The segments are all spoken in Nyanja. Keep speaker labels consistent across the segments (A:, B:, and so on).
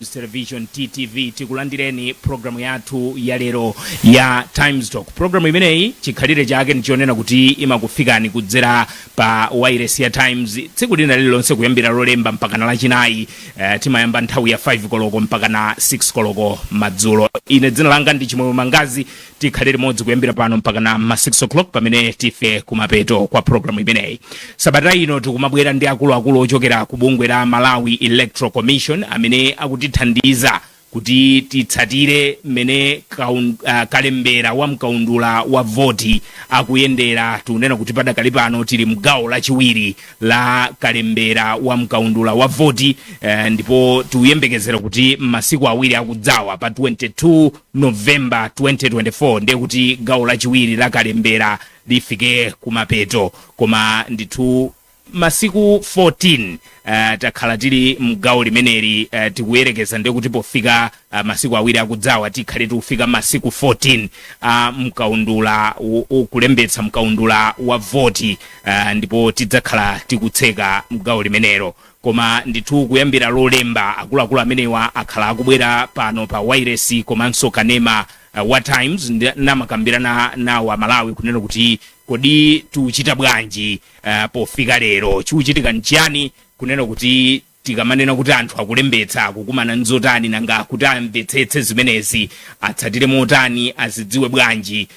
A: Television TTV tikulandireni programu yathu ya lero ya Times Talk. Programu imeneyi chikhalire chake ndichionena kuti imakufikani kudzera pa wireless ya Times tsiku lina lililonse kuyambira lolemba mpaka na lachinayi. Timayamba nthawi ya 5 koloko mpaka na 6 koloko madzulo. Ine dzina langa ndi Chimwemwe Mangazi, tikhalire modzi kuyambira pano mpaka na 6 o'clock pamene tife kumapeto kwa programu imeneyi. Sabata ino tikumabwera ndi akuluakulu ochokera ku bungwe la Malawi Electoral Commission amene akutithandiza kuti titsatire mene kalembera wa mkaundula wa voti akuyendera. Tunena kuti padakali pano tili mgawo lachiwiri la kalembera wa mkaundula wa voti, ndipo tuyembekezera kuti masiku awiri akudzawa pa 22 November 2024 ndiye kuti gawo lachiwiri la kalembera lifike kumapeto. Koma ndithu masiku 14 takhala tili mgawo limeneli, tikuyerekeza ndiye kuti pofika masiku awiri akudzawa tikhale tikufika masiku 14 mkaundula kulembetsa mkaundula wa voti, ndipo tidzakhala tikutseka mgawo limenelo. Koma ndithu kuyambira lolemba akuluakulu amenewa akhala akubwera pano pa wireless komanso kanema wa Times namakambirana nawo Malawi kunena kuti kodi tuchita bwanji pofika lero, chikuchitika nchiyani, kunena kuti tikamanena kuti anthu akulembetsa kukumana nzotani nanga kuti amvetsetse zimenezi atsatire motani, azidziwe bwanji,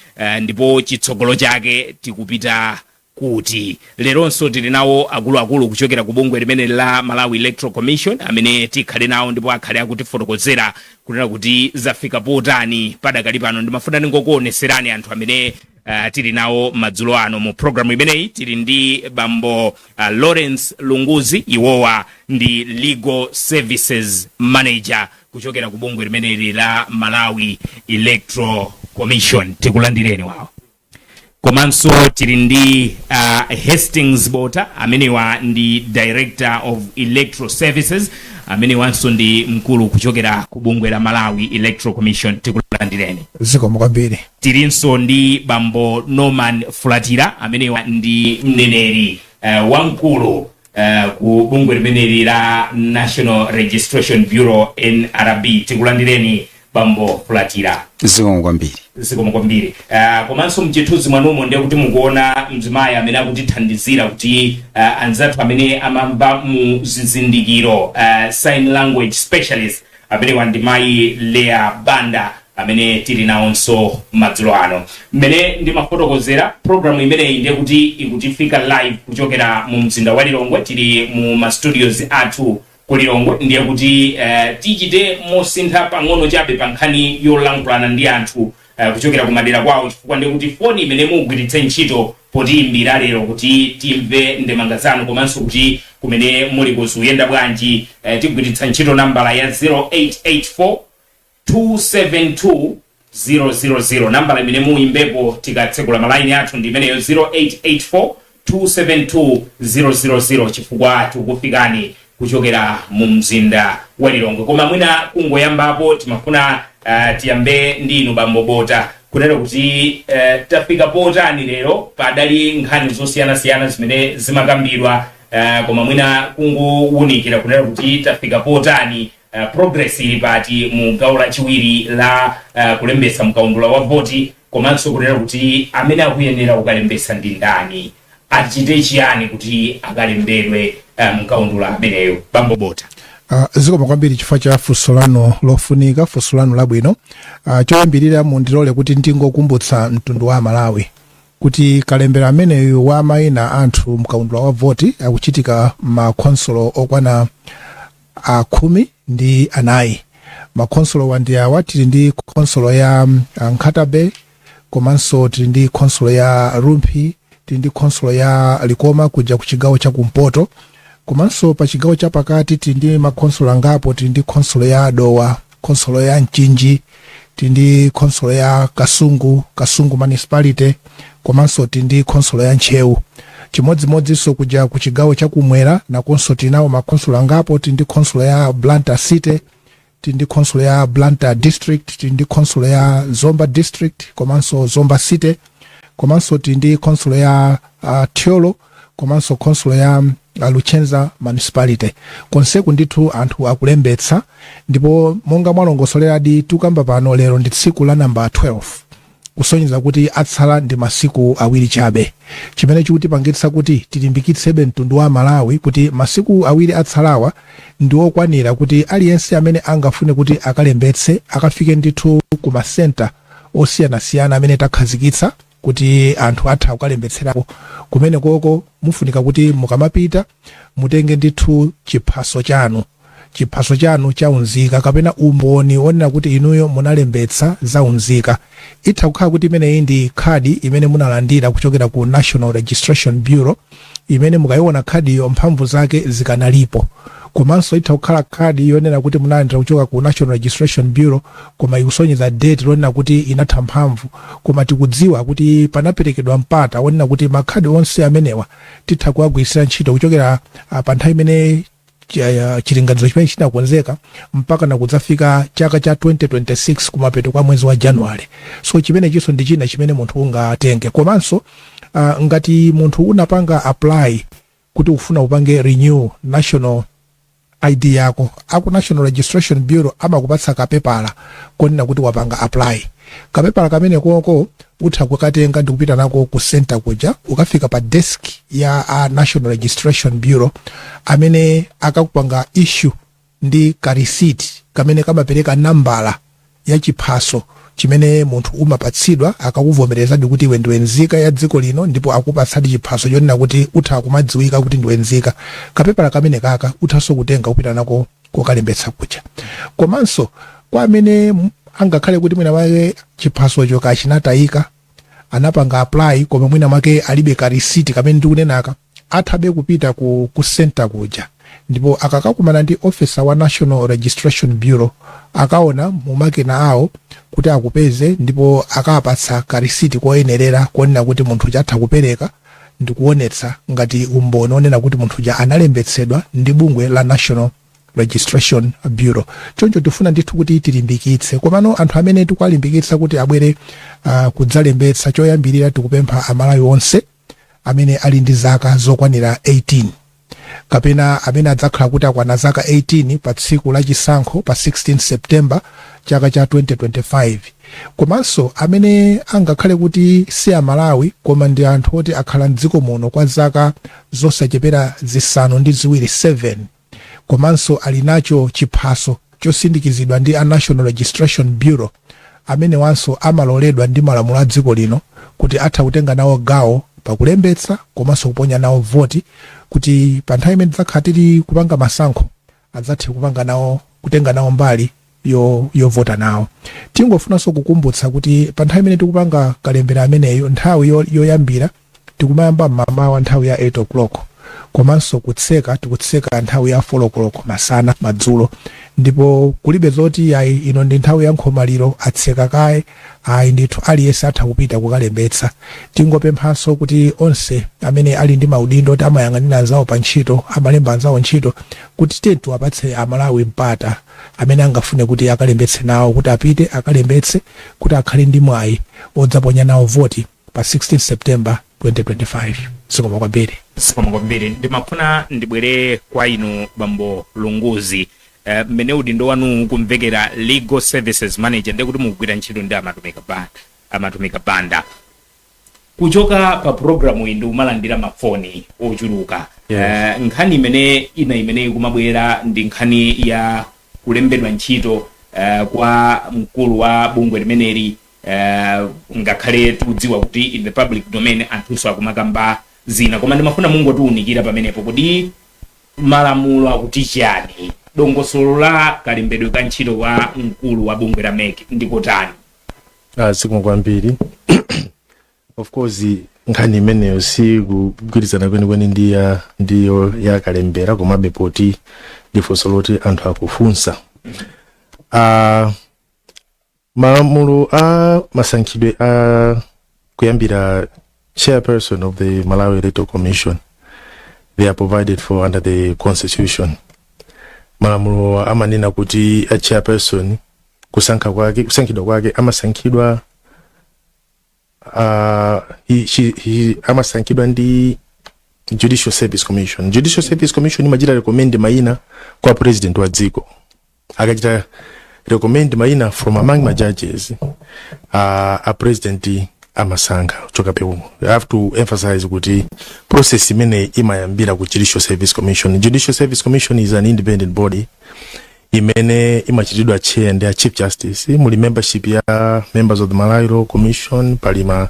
A: ndipo chitsogolo chake tikupita kuti. Leronso tili nawo akuluakulu kuchokera ku bungwe limene la Malawi Electoral Commission amene tikhale nawo ndipo akhale akutifotokozera kunena kuti zafika potani padakali pano. Ndimafuna ningokuoneserani anthu amene tili nawo madzulo ano mu programu imeneyi. Tili ndi bambo Lawrence Lunguzi, iwowa ndi Legal Services Manager kuchokera ku bungwe limene la Malawi Electoral Commission. Tikulandireni wawo. Komanso tili ndi Hastings Bota amenewa ndi Director of Electoral Services, amenewanso ndi mkulu kuchokera ku bungwe la Malawi Electoral Commission. Tikulandireni.
B: Zikomo kwambiri.
A: Tilinso ndi bambo Norman Fulatira amenewa ndi mneneri wamkulu ku bungwe limene la National Registration Bureau NRB. Tikulandireni bambo Fulatira.
C: Zikomo kwambiri.
A: Zikomo kwambiri. Komanso mchithuzi mwanumo ndiye kuti mukuona mzimayi amene akutithandizira kuti anzathu amene amamba mu zizindikiro, sign language specialist amene wandimayi Lea Banda amene tili nawonso madzulo ano. Mmene ndimafotokozera programu imeneyi ndiye kuti ikutifika live kuchokera mu mzinda wa Lilongwe. Tili mu ma studios athu ku Lilongwe, ndiye kuti tichite mosintha pang'ono chabe pa nkhani yolankhulana ndi anthu kuchokera kumadera kwawo, chifukwa ndiye kuti foni imene mugwiritse ntchito potiyimbira lero kuti timve ndemanga zanu komanso kuti kumene muli kuzuyenda bwanji, tigwiritsa ntchito nambala ya 0884 272 000. Nambala imene muyimbepo tikatsekula malaini athu ndi imeneyo 0884 272 000, chifukwa tikufikani kuchokera mu mzinda wa Lilongwe. Koma mwina kungoyambapo timafuna tiyambe ndi inu bambo Bota kunena kuti tafika potani lero, padali nkhani zosiyana-siyana zimene zimakambidwa, koma mwina kunguwunikira kunena kuti tafika potani, progress ili pati mu gawo lachiwiri la kulembetsa mkaundula wa voti, komanso kunena kuti amene akuyenera kukalembetsa ndi ndani, achite chiyani kuti akalembedwe mkaundula ameneyo. Bambo Bota.
B: Zikomo kwambiri chifukwa cha funso lanu lofunika, funso lanu labwino. Choyambirira mundilole kuti ndingokumbutsa mtundu wa Malawi kuti kalembera ameneyo wa mayina anthu mkaundula wa voti akuchitika makonsolo okwana 14. Makonsolo wandi awa tili ndi konsolo ya Nkhatabe, komanso tili ndi konsolo ya Rumpi, tili ndi konsolo ya Likoma kuja ku chigawo cha kumpoto, komanso pa chigawo cha pakati tili ndi makonsolo angapo. Tili ndi konsolo ya Adowa, konsolo ya Nchinji, tili ndi konsolo ya Kasungu municipality, komanso tili ndi konsolo ya Nchewu. Chimodzimodzinso kuja ku chigawo cha kumwera na konsolo tinawo makonsolo angapo. Tili ndi konsolo ya Blantyre City, tili ndi konsolo ya Blantyre District, tili ndi konsolo ya Zomba District komanso Zomba City, komanso tili ndi konsolo ya Tiolo, komanso konsolo ya Luchenza municipality konseku ndithu anthu akulembetsa ndipo monga mwalongosoleradi tukamba pano lero ndi tsiku la namba 12 kusonyeza kuti atsala ndi masiku awiri chabe chimene chikutipangitsa kuti tilimbikitsebe mtundu wa Malawi kuti masiku awiri atsalawa ndi okwanira kuti aliyense amene angafune kuti akalembetse akafike ndithu ku masenta osiyanasiyana amene takhazikitsa kuti anthu atha kukalembetserako kumene koko mufunika kuti mukamapita mutenge ndithu chiphaso chanu chaunzika kapena umboni onena kuti inuyo munalembetsa zaunzika. Itha kukhala kuti imeneyi ndi khadi imene munalandira kuchokera ku National Registration Bureau imene mukayiona khadiyo mphamvu zake zikanalipo, komanso itha kukhala khadi yonena kuti munalandira kuchoka ku National Registration Bureau koma ikusonyeza date lonena kuti inatha mphamvu, koma tikudziwa kuti panaperekedwa mpata wonena kuti makhadi onse amenewa titha kuwagwirisira ntchito kuchokera pa nthawi imene chilinganizo chimene chinakonzeka mpaka nakudzafika chaka cha 2026 kumapeto kwa mwezi wa January. So chimene chiso ndi china chimene munthu ungatenge, komanso ngati munthu unapanga apply kuti ufuna upange renew national ID yako, aku National Registration Bureau amakupatsa kapepala konena kuti wapanga apply. Kapepala kamene koko utha kukatenga ndi kupita nako ku center kuja ukafika pa desk ya National Registration Bureau amene akakupanga issue ndi ka receipt kamene kamapereka nambala ya chiphaso chimene munthu umapatsidwa akakuvomereza kuti iwe ndiwe nzika ya dziko lino ndipo akupatsadi chiphaso chonena kuti utha kumadziwika kuti ndiwe nzika. Kapepala kamene kaka uthaso kutenga kupita nako kokalembetsa kuja. Komanso kwa amene angakhale kuti mwina wake chiphasocho kachinatayika anapanga apply koma mwina make alibe ka receipt kamene ndikunenaka athabe kupita ku center kuja ndipo akakakumana ndi officer wa National Registration Bureau akaona mumakina awo kuti akupeze ndipo akapatsa ka receipt koyenerera konena kuti munthu atha kupereka ndi kuonetsa ngati umboni onena kuti munthu analembetsedwa ndi bungwe la National Registration Bureau. Choncho tifuna ndithu kuti tilimbikitse komano anthu amene tikuwalimbikitsa kuti abwere kudzalembetsa choyambirira tikupempha Amalawi onse amene ali ndi zaka zokwanira 18 kapena amene adzakhala kuti akwana zaka 18 pa tsiku la Chisankho pa 16 September chaka cha 2025, komanso amene angakhale kuti si Amalawi koma ndi anthu oti akhala mdziko muno kwa zaka zosachepera zisanu ndi ziwiri 7 komanso ali nacho chiphaso chosindikizidwa ndi a National Registration Bureau amene wanso amaloledwa ndi malamulo a dziko lino kuti atha kutenga nawo gawo pakulembetsa komanso kuponya nawo voti kuti pa nthawi imene tidzakhala tili kupanga masankho adzathe kupanga nawo kutenga nawo mbali yovota nawo. Tingofunanso kukumbutsa kuti pa nthawi imene tikupanga kalembera ameneyo nthawi yoyambira tikumayamba mmamawa nthawi ya 8 o'clock komanso tikutseka nthawi ya 4 o'clock masana madzulo, ndipo kulibe zoti ayi ino ndi nthawi ya nkhomaliro atseka kaye ayi ndithu aliyense atha kupita kukalembetsa. Tingopemphanso kuti onse amene ali ndi maudindo oti amayang'anira anzawo pa ntchito amalemba anzawo ntchito kuti tetu apatse Amalawi mpata amene angafune kuti akalembetse nawo kuti apite akalembetse kuti akhale ndi mwayi odzaponya nawo voti pa 16 September 2025. Sikoma kwambiri ndimafuna ndibwere kwa inu Bambo Lunguzi mmene udindo wanu kumvekera Legal Services Manager ndikuti mukugwira ntchito ndi amatumika banda kuchoka pa programu iyi ndi umalandira mafoni ochuluka. Nkhani imene kumabwera ndi nkhani ya kulembedwa ntchito kwa mkulu wa bungwe limeneli ngakhale tikudziwa kuti in the public domain anthuso akumakamba zina koma ndimafuna mungotiunikira pamenepo kuti malamulo akuti chani, dongosolo la kalembedwe ka ntchito wa mkulu wa bungwe la MEC ndikotani?
C: Sikoma kwambiri. Of course nkhani imeneyo si kugwirizana kwenikweni ndiyo ya Kalembera komabe poti ndifunso loti anthu akufunsa. Malamulo masankhidwe kuyambira chairperson of the Malawi Electoral Commission, they are provided for under the constitution. Malamulo amanena kuti a chairperson kusankhidwa kwake amasankhidwa amasankhidwa ndi Judicial Service Commission. Judicial Service Commission imachita recommend maina kwa president wa dziko. Akachita recommend maina from among my judges, a president amasankha choka peumo. I have to emphasize kuti process imene imayambira ku Judicial Service Commission. Judicial Service Commission is an independent body imene imachitidwa chair and their chief justice. Muli membership ya members of the Malawi Law Commission, palima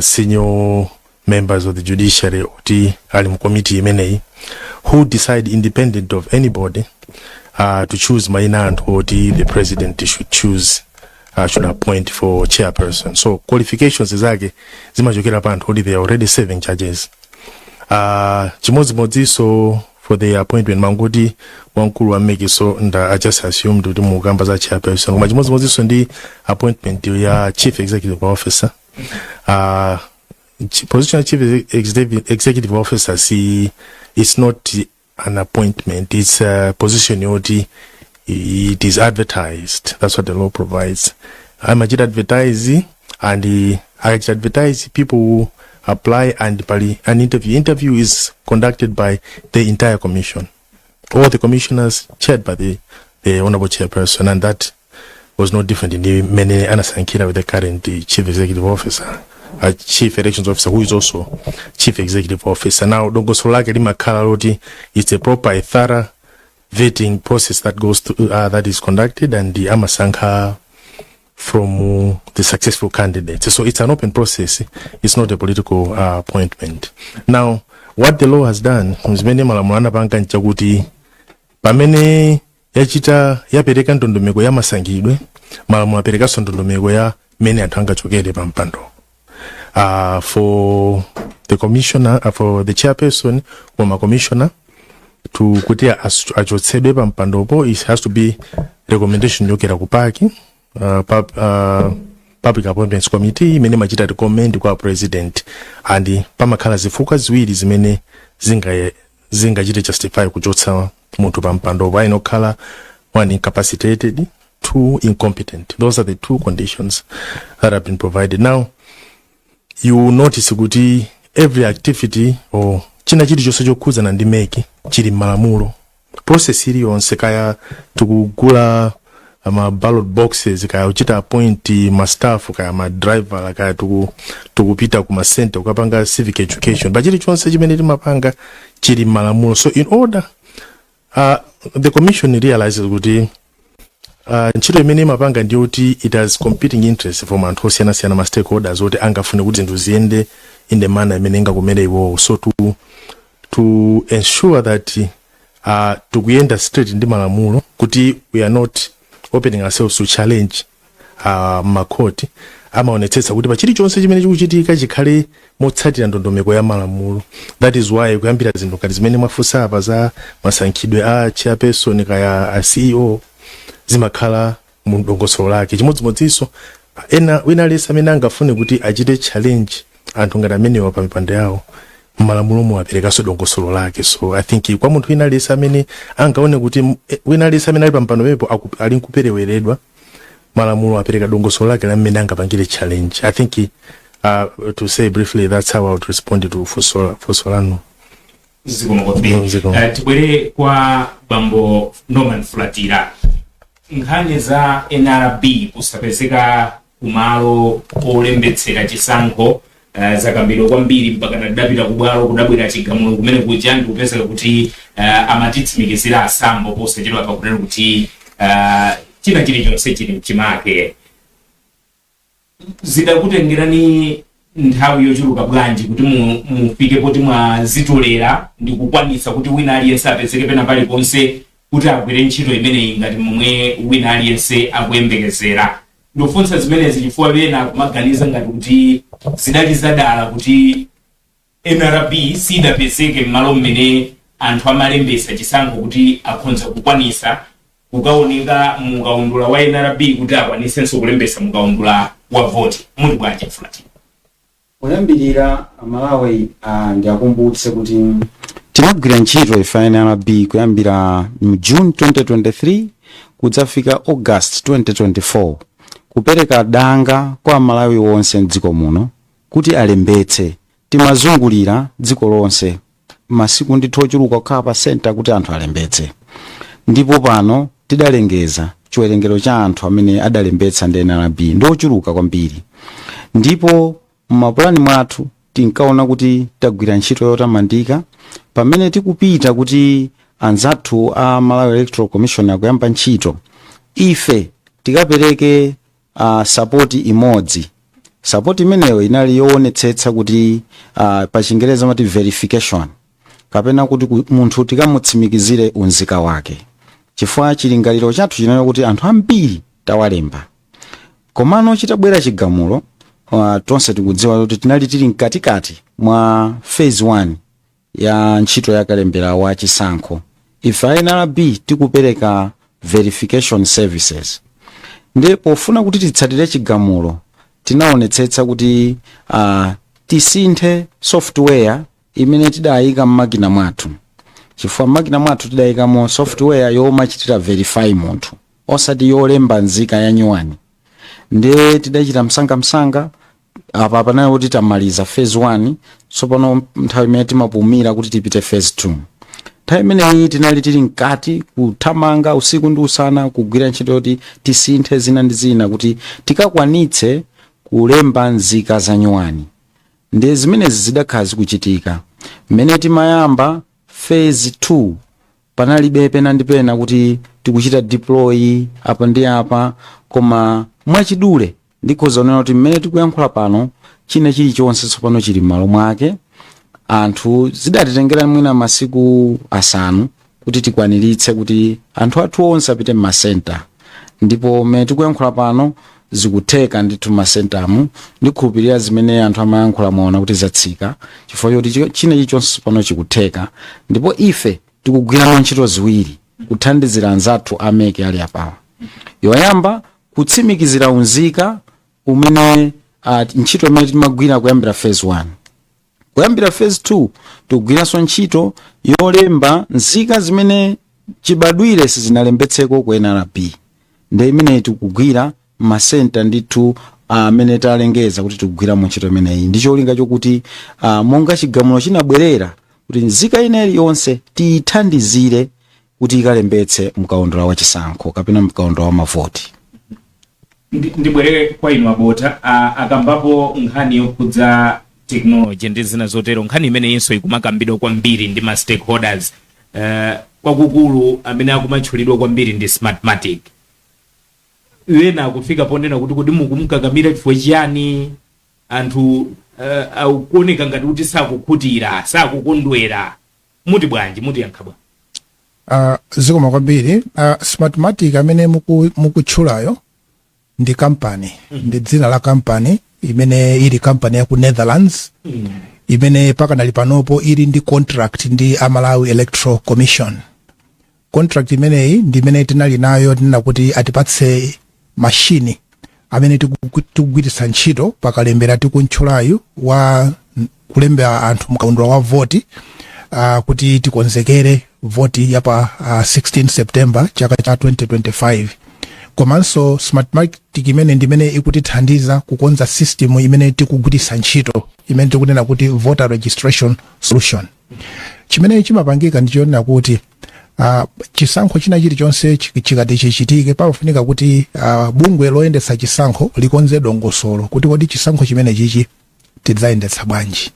C: senior members of the judiciary oti ali mu committee imeneyi who decide independent of anybody to choose maina and oti the president should choose should appoint for chairperson. So qualifications zake zimachokera pa anthu oti they are already serving judges. Chimodzimodzi so for the appointment mangoti wankulu wameki so nda I just assumed kuti mukamba za chairperson. Koma chimodzimodzi so ndi appointment ya chief executive officer. Position of chief executive officer it's not an appointment, it's a position yoti it is advertised. That's what the law provides. I'm a advertising and I advertise people who apply and an interview is conducted by the entire commission, all the commissioners chaired by the honorable chairperson, and that was no different in the many anasankira with the current chief executive officer. A chief elections officer who is also chief executive officer. Now dongosolake limakhala loti it's a proper thorough vetting process that goes through that is conducted and the amasankha from the successful candidates. So it's an open process. It's not a political appointment. Now what the law has done mzimene malamulo anapanga nchakuti pamene yachita yapereka ndondomeko ya masankhidwe malamulo apereka ndondomeko ya mene anthu angachokere pa mpando. For the commissioner, for the chairperson or my commissioner to kutia achotsedwe pa mpandopo, it has to be recommendation yokera kupaki public appointments committee imene machita recommend kwa president and pamakhala zifukwa ziwiri zimene zingachite justify kuchotsa munthu pa mpandopo. Ainokhala one incapacitated, two incompetent. Those are the two conditions that have been provided. Now you notice kuti every activity or china chili chonse chokhuzana ndi meki chili malamulo. Process iliyonse kaya tukugula ama ballot boxes kaya uchita appoint ma staff kaya ma driver kaya tukupita ku ma center ukapanga civic education but chili chonse chimene timapanga chili malamulo. So in order the commission realizes kuti ntchito imene imapanga ndi kuti it has competing interests from anthu osiyana-siyana ma stakeholders oti angafune kuti zinthu ziyende in the manner imene ingakumere iwo. So to ensure that tukuyenda straight ndi malamulo kuti we are not opening ourselves to challenge makoti amaonetsetsa kuti pachili chonse chimene chikuchitika chikhale motsatira ndondomeko ya malamulo. That is why kuyambira zinthu ngati zimene mwafunsa apa za masankhidwe a chairperson kaya a CEO zimakhala mu dongosolo lake. Chimodzimodzinso wina lesa amene angafune kuti achite challenge anthu ngati amenewa pa mipando yawo malamulo muwaperekanso dongosolo lake. So I think kwa munthu wina lesa amene angaone kuti wina lesa amene ali pa mpando pepo ali nkupereweredwa malamulo apereka dongosolo lake la mmene angapangire challenge. I think to say briefly that's how I would respond to Fosolano.
A: Tibwere kwa bambo Norman Flatira. Nkhani za NRB kusapezeka kumalo olembetsera chisankho zakambiro kwambiri mpaka nadapita kubwalo kudabwera chigamulo kumene kuja ndikupezeka kuti amatitsimikizira asambo posachedwa pakunena kuti china chilichonse chili mchimake. Zidakutengerani nthawi yochuluka bwanji kuti mufike poti mwazitolera ndi kukwanitsa kuti wina aliyense apezeke pena paliponse kuti agwire ntchito imeneyi ngati momwe wina aliyense akuyembekezera? Ndofunsa zimenezi chifukwa pena kumaganiza ngati kuti zidali zadala kuti NRB sidapezeke m'malo mmene anthu amalembesa chisankho kuti akhonza kukwanisa kukaoneka mukaundula wa NRB kuti akwanisenso kulembesa mukaundula wa voti. Muli bwanji Flatira?
D: Kuyambirira Malawi ndiakumbutse kuti tinagwira ntchito ifa NRB kuyambira June 2023 kudzafika August 2024 kupereka danga kwa Malawi wonse mdziko muno kuti alembetse. Timazungulira dziko lonse masiku ndithu ochuluka kukhala pa center kuti anthu alembetse, ndipo pano tidalengeza chiwerengero cha anthu amene adalembetsa ndi NRB ndi ochuluka kwambiri, ndipo mmapulani mwathu tinkaona kuti tagwira ntchito yotamandika pamene tikupita kuti anzathu a Malawi Electoral Commission akuyamba ntchito, ife tikapereke support imodzi. Support imeneyo inali yoonetsetsa kuti pa Chingereza mati verification, kapena kuti munthu tikamutsimikizire unzika wake, chifukwa chilingaliro chathu chinali kuti anthu ambiri tawalemba. Komano chitabwera chigamulo, tonse tikudziwa kuti tinali tili mkatikati mwa phase 1 ya ntchito ya Kalembera wa Chisankho. Ife NRB tikupereka verification services, ndi pofuna kuti titsatire chigamulo tinaonetsetsa kuti tisinthe software imene tidayika m'makina mwathu, chifukwa m'makina mwathu tidayikamo software yomachitira verify munthu osati yolemba nzika ya Dziwani. Ndi tidachita msanga apa panali kuti tamaliza phase 1, tsopano nthawi imene timapumira kuti tipite phase 2. Nthawi imeneyi tinali tili mkati kuthamanga usiku ndi usana kugwira ntchito yoti tisinthe zina ndi zina kuti tikakwanitse kulemba nzika za Dziwani. Ndi zimenezi zidakhala zikuchitika. Mmene timayamba phase 2 panalibe pena ndi pena kuti tikuchita deploy apa ndi apa, koma mwachidule ndikhoza kunena kuti mmene tikuyankhula pano china chilichonse tsopano chili m'malo mwake. Anthu zidatitengera mwina masiku asanu kuti tikwaniritse kuti anthu athu onse apite m'masenta, ndipo mmene tikuyankhula pano zikutheka ndithu m'masentamu. Ndikhulupirira zimene anthu amayankhula mwaona kuti zatsika, chifukwa choti china chilichonse pano chikutheka, ndipo ife tikugwira ntchito ziwiri kuthandizira anzathu ameke ali apawa. Yoyamba kutsimikizira unzika umene ntchito imene timagwira kuyambira phase 1. Kuyambira phase 2 tikugwiranso ntchito yolemba nzika zimene chibadwire sizinalembetseko ku NRB, ndi imene tikugwira masenta ndithu amene talengeza kuti tikugwira mu ntchito imeneyi. Ndi cholinga chokuti monga chigamulo chinabwerera kuti nzika ineyi yonse tiyithandizire kuti ikalembetse mkaundula wa chisankho kapena mkaundula wa mavoti.
A: Ndibwere kwa inu abota, akambapo nkhani yokhudza technology ndi zina zotero, nkhani imene inso ikumakambidwa kwambiri ndi ma stakeholders kwakukulu amene akumatchulidwa kwambiri ndi smartmatic. Wena akufika ponena kuti mukumukakamira chifukwa chiyani anthu akuoneka ngati kuti sakukhutira, sakukondwera. Muti bwanji, muti yankha bwa?
B: Zikoma kwambiri. Smartmatic amene mukutchulayo ndi company, ndi dzina la company imene ili company ya ku Netherlands, imene pakanali panopo ili ndi contract ndi Malawi Electoral Commission. Contract imeneyi ndi imene tinali nayo, tinena kuti atipatse mashini amene tikugwiritsa ntchito pa Kalembera tikuntchulayu wa kulembera anthu mkaundula wa voti, kuti tikonzekere voti ya pa 16 September chaka cha 2025. Komanso smartmatic imene ndimene ikutithandiza kukonza system imene tikugwiritsa ntchito, imene tikunena kuti voter registration solution. Chimene chimapangika ndichonena kuti chisankho china chilichonse chikati chichitike pafunika kuti bungwe loyendetsa chisankho likonze dongosolo kuti kodi chisankho chimene chichi tidzayendetsa bwanji,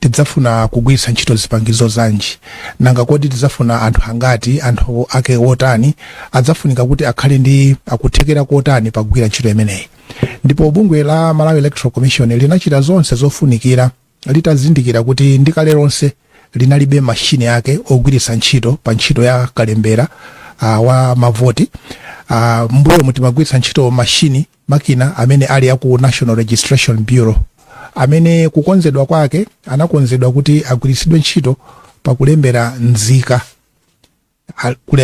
B: tidzafuna kugwiritsa ntchito zipangizo zanji, nanga kodi tidzafuna anthu angati, anthu ake otani, adzafunika kuti akhale ndi akuthekera kotani pagwira ntchito imeneyi. Ndipo bungwe la Malawi Electoral Commission linachita zonse zofunikira, litazindikira kuti ndikale lonse linalibe mashini yake ogwiritsa ntchito pa ntchito ya Kalembera wa mavoti. Mbuyo muti magwiritsa ntchito mashini makina amene ali aku National Registration Bureau, amene kukonzedwa kwake anakonzedwa kuti agwiritsidwe ntchito pa kulembera nzika,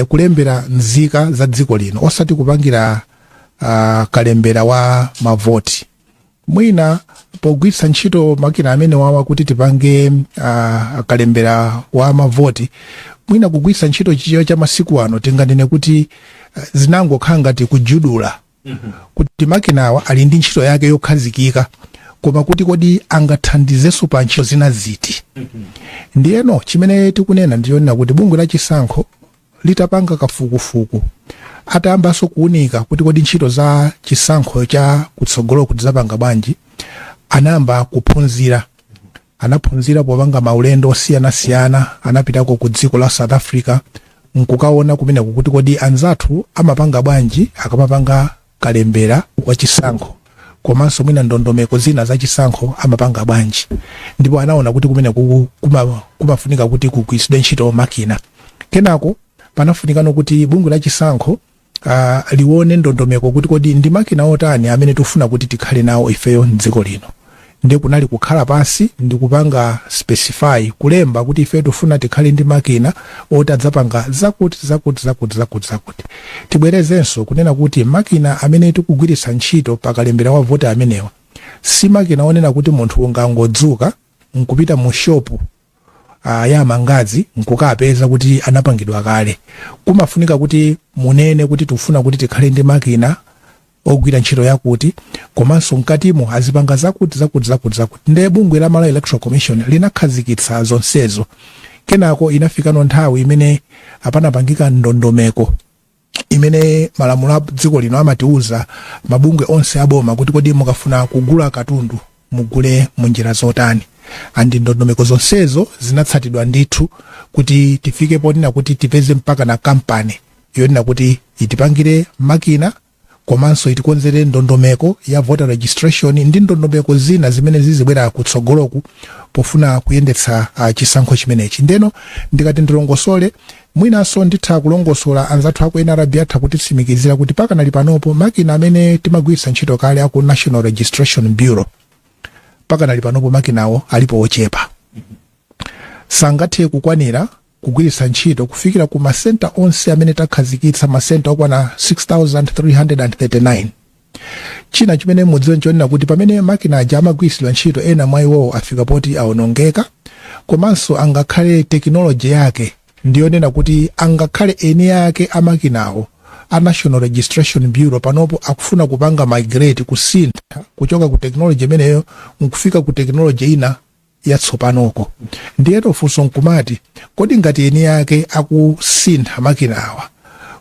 B: kulembera nzika za dziko lino, osati kupangira Kalembera wa mavoti. Mwina pogwiritsa ntchito makina amene wawa kuti tipange Kalembera wa mavoti, mwina kugwiritsa ntchito chiyo cha masiku ano tinganene kuti zinangokhala ngati kujudula, kuti makinawa ali ndi ntchito yake yokhazikika koma kuti kodi angathandizenso pa ntchito zina ziti. Ndiyeno chimene tikunena ndiyonena kuti bungwe la Chisankho litapanga kafukufuku atayambanso kuunika kuti kodi ntchito za chisankho cha kutsogolo kuti zapanga bwanji, anayamba anaphunzira popanga maulendo osiyanasiyana, anapitako ku dziko la South Africa nkukaona kumene kuti kodi anzathu amapanga bwanji akamapanga kalembera wa chisankho, komanso mwina ndondomeko zina za chisankho amapanga bwanji, ndipo anaona kuti kumene kumafunika kuti kugwiritsidwe ntchito makina. Kenako panafunikano kuti bungwe la Chisankho lione ndondomeko kuti kodi ndi makina otani amene tufuna kuti tikhale nawo ifeyo mdziko lino. Ndiye kunali kukhala pasi ndi kupanga specify kulemba kuti ifeyo tufuna tikhale ndi makina otadzapanga zakuti. Tibwerezenso kunena kuti makina amene tikugwiritsa ntchito pakalembera wa vota amenewa si makina onena kuti munthu ungangodzuka nkupita mu shopu ya mangazi nkukapeza kuti anapangidwa kale. Kumafunika kuti munene kuti tufuna kuti tikhale ndi makina ogwira ntchito yakuti, komanso mkatimo azipanga zakuti. Ndiye bungwe la Malawi Electoral Commission linakhazikitsa zonsezo. Kenako inafikano nthawi imene apanapangika ndondomeko imene malamulo a dziko lino amatiuza mabungwe onse aboma kuti kodi mukafuna kugula katundu mugule munjira zotani. Andi ndondomeko zonsezo zinatsatidwa ndithu kuti tifike ponena kuti tipeze mpaka na kampani yonena kuti itipangire makina, komanso itikonzere ndondomeko ya voter registration ndi ndondomeko zina zimene zizibwera kutsogoloku pofuna kuyendetsa chisankho chimenechi. Ndeno ndikati ndilongosole mwinanso nditha kulongosola anzathu aku NRB atha kutitsimikizira kuti pakanali panopo makina amene timagwiritsa ntchito kale aku National Registration Bureau pakanali panopo makinawo alipo ochepa, sangathe kukwanira kugwiritsa ntchito kufikira ku masenta onse amene takhazikitsa masenta okwana 6339. China chimene mudziwe nchonena kuti pamene makina aja amagwiritsidwa ntchito ena mwa iwowo afika poti awonongeka, komanso angakhale teknoloji yake ndiyonena kuti angakhale eni yake amakinawo a National Registration Bureau panopo akufuna kupanga migrate kusintha kuchoka ku teknoloji imeneyo nkufika ku teknoloji ina yatsopanoko. Ndiyeto funso nkumati kodi ngati eni yake akusintha makina awa,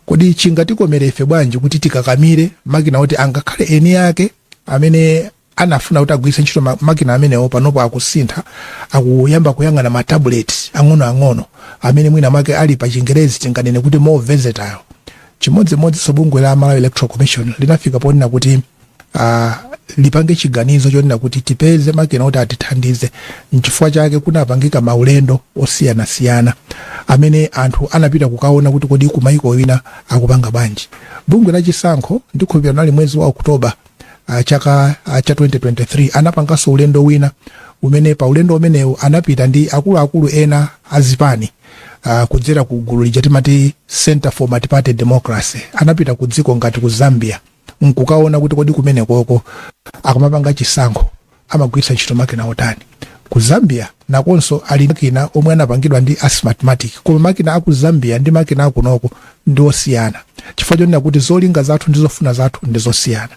B: kodi chingatikomerera ife bwanji kuti tikakamire makina oti angakhale eni yake amene anafuna kuti agwiritse ntchito makina amenewo panopo akusintha, akuyamba kuyang'ana ma tablet ang'ono amene mwina make ali pa Chingerezi tinganene kuti more versatile. Chimodzimodzi bungwe la Malawi Electoral Commission linafika ponena kuti lipange chiganizo chonena kuti tipeze makina oti atithandize. Nchifukwa chake kunapangika maulendo osiyanasiyana amene anthu anapita kukaona kuti kodi kumaiko wina akupanga bwanji. Bungwe la Chisankho ndikhulupirira nali mwezi wa Oktoba chaka cha 2023 anapanganso ulendo wina umene pa ulendo umenewu anapita ndi akuluakulu ena azipani kudzera ku gulu lija timati Center for Multi-Party Democracy. Anapita ku dziko ngati ku Zambia nkukaona kuti kodi kumene koko akamapanga chisankho amagwiritsa ntchito makina otani. Ku Zambia nakonso ali makina omwe anapangidwa ndi asthmatic, koma makina aku Zambia ndi makina akunoko ndi osiyana, chifukwa chonena kuti zolinga zathu ndi zofuna zathu ndi zosiyana.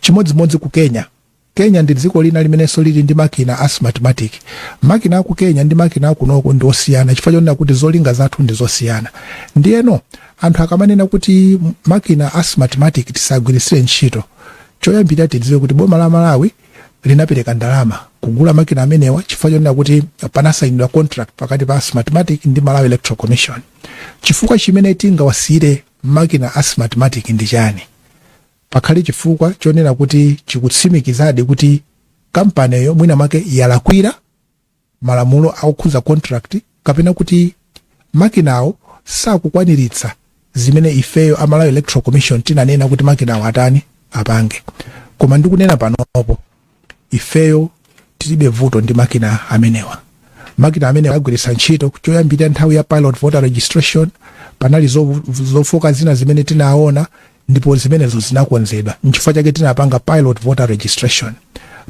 B: Chimodzimodzi ku Kenya ndi dziko lina limenenso lili ndi makina asthmatic. Makina aku Kenya ndi makina akunoko ndi osiyana, chifukwa chonena kuti zolinga zathu ndi zosiyana. Ndiyeno anthu akamanena kuti makina asthmatic tisagwiritsire ntchito, choyambira tidziwe kuti boma la Malawi linapereka ndalama kugula makina amenewa, chifukwa chonena kuti panasayinidwa contract pakati pa asthmatic ndi Malawi Electoral Commission. Chifukwa chimene tingawasiyire makina asthmatic ndi chani? Pakhale chifukwa chonena kuti chikutsimikizadi kuti kampaniyo mwina make yalakwira malamulo akukhuza contract, kapena kuti makinawo sakukwaniritsa zimene ifeyo a Malawi Electoral Commission tinanena kuti makinawo atani apange. Koma ndikunena panopo ifeyo tilibe vuto ndi makina amenewa. Makina amenewa agwiritsa ntchito choyambira nthawi ya pilot voter registration, panali zofoka zina zimene tinaona ndipo zimenezo zinakonzedwa. Nchifukwa chake tinapanga pilot voter registration.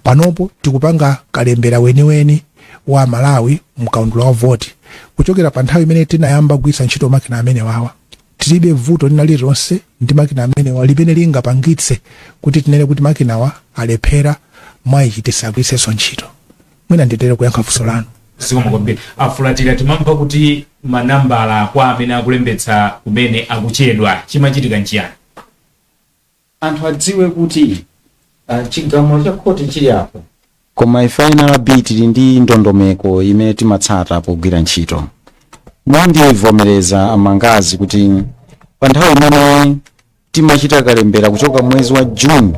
B: Panopo tikupanga kalembera weniweni wa Malawi mkaundula wa voti. Kuchokera pa nthawi imene tinayamba kugwiritsa ntchito makina amenewa, tilibe vuto linalilonse ndi makina amenewa limene lingapangitse kuti tinene kuti makinawa alephera mwayichitisa agwiritsenso ntchito. Mwina nditere kuyankha funso lanu.
A: Sikomakwambiri afulatira timamva kuti manambala kwa amene akulembetsa kumene akuchedwa chimachitika nchiyani?
D: Anthu adziwe kuti chigamulo cha khoti chili apo, koma ife NLB tili ndi ndondomeko imene timatsata pogwira ntchito. Ndivomereza amangazi kuti pa nthawi imene timachita kalembera kuchoka mwezi wa June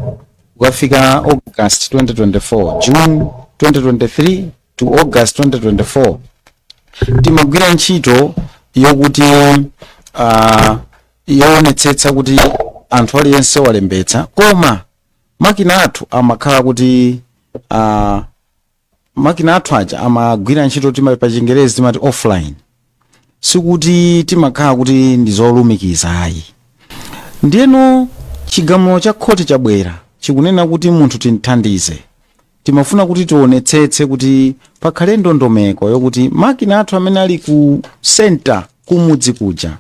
D: kukafika August 2024, June 2023 to August 2024, timagwira ntchito yokuti yoonetsetsa kuti anthu aliyense walembetsa, koma makina athu amakhala kuti makina athu aja amagwira ntchito pa Chingerezi timati offline, sikuti timakhala kuti ndizolumikiza ayi. Ndiyeno chigamulo cha khoti chabwera chikunena kuti munthu timthandize, timafuna kuti tionetsetse kuti pakhale ndondomeko yokuti makina athu amene ali ku center kumudzi kuja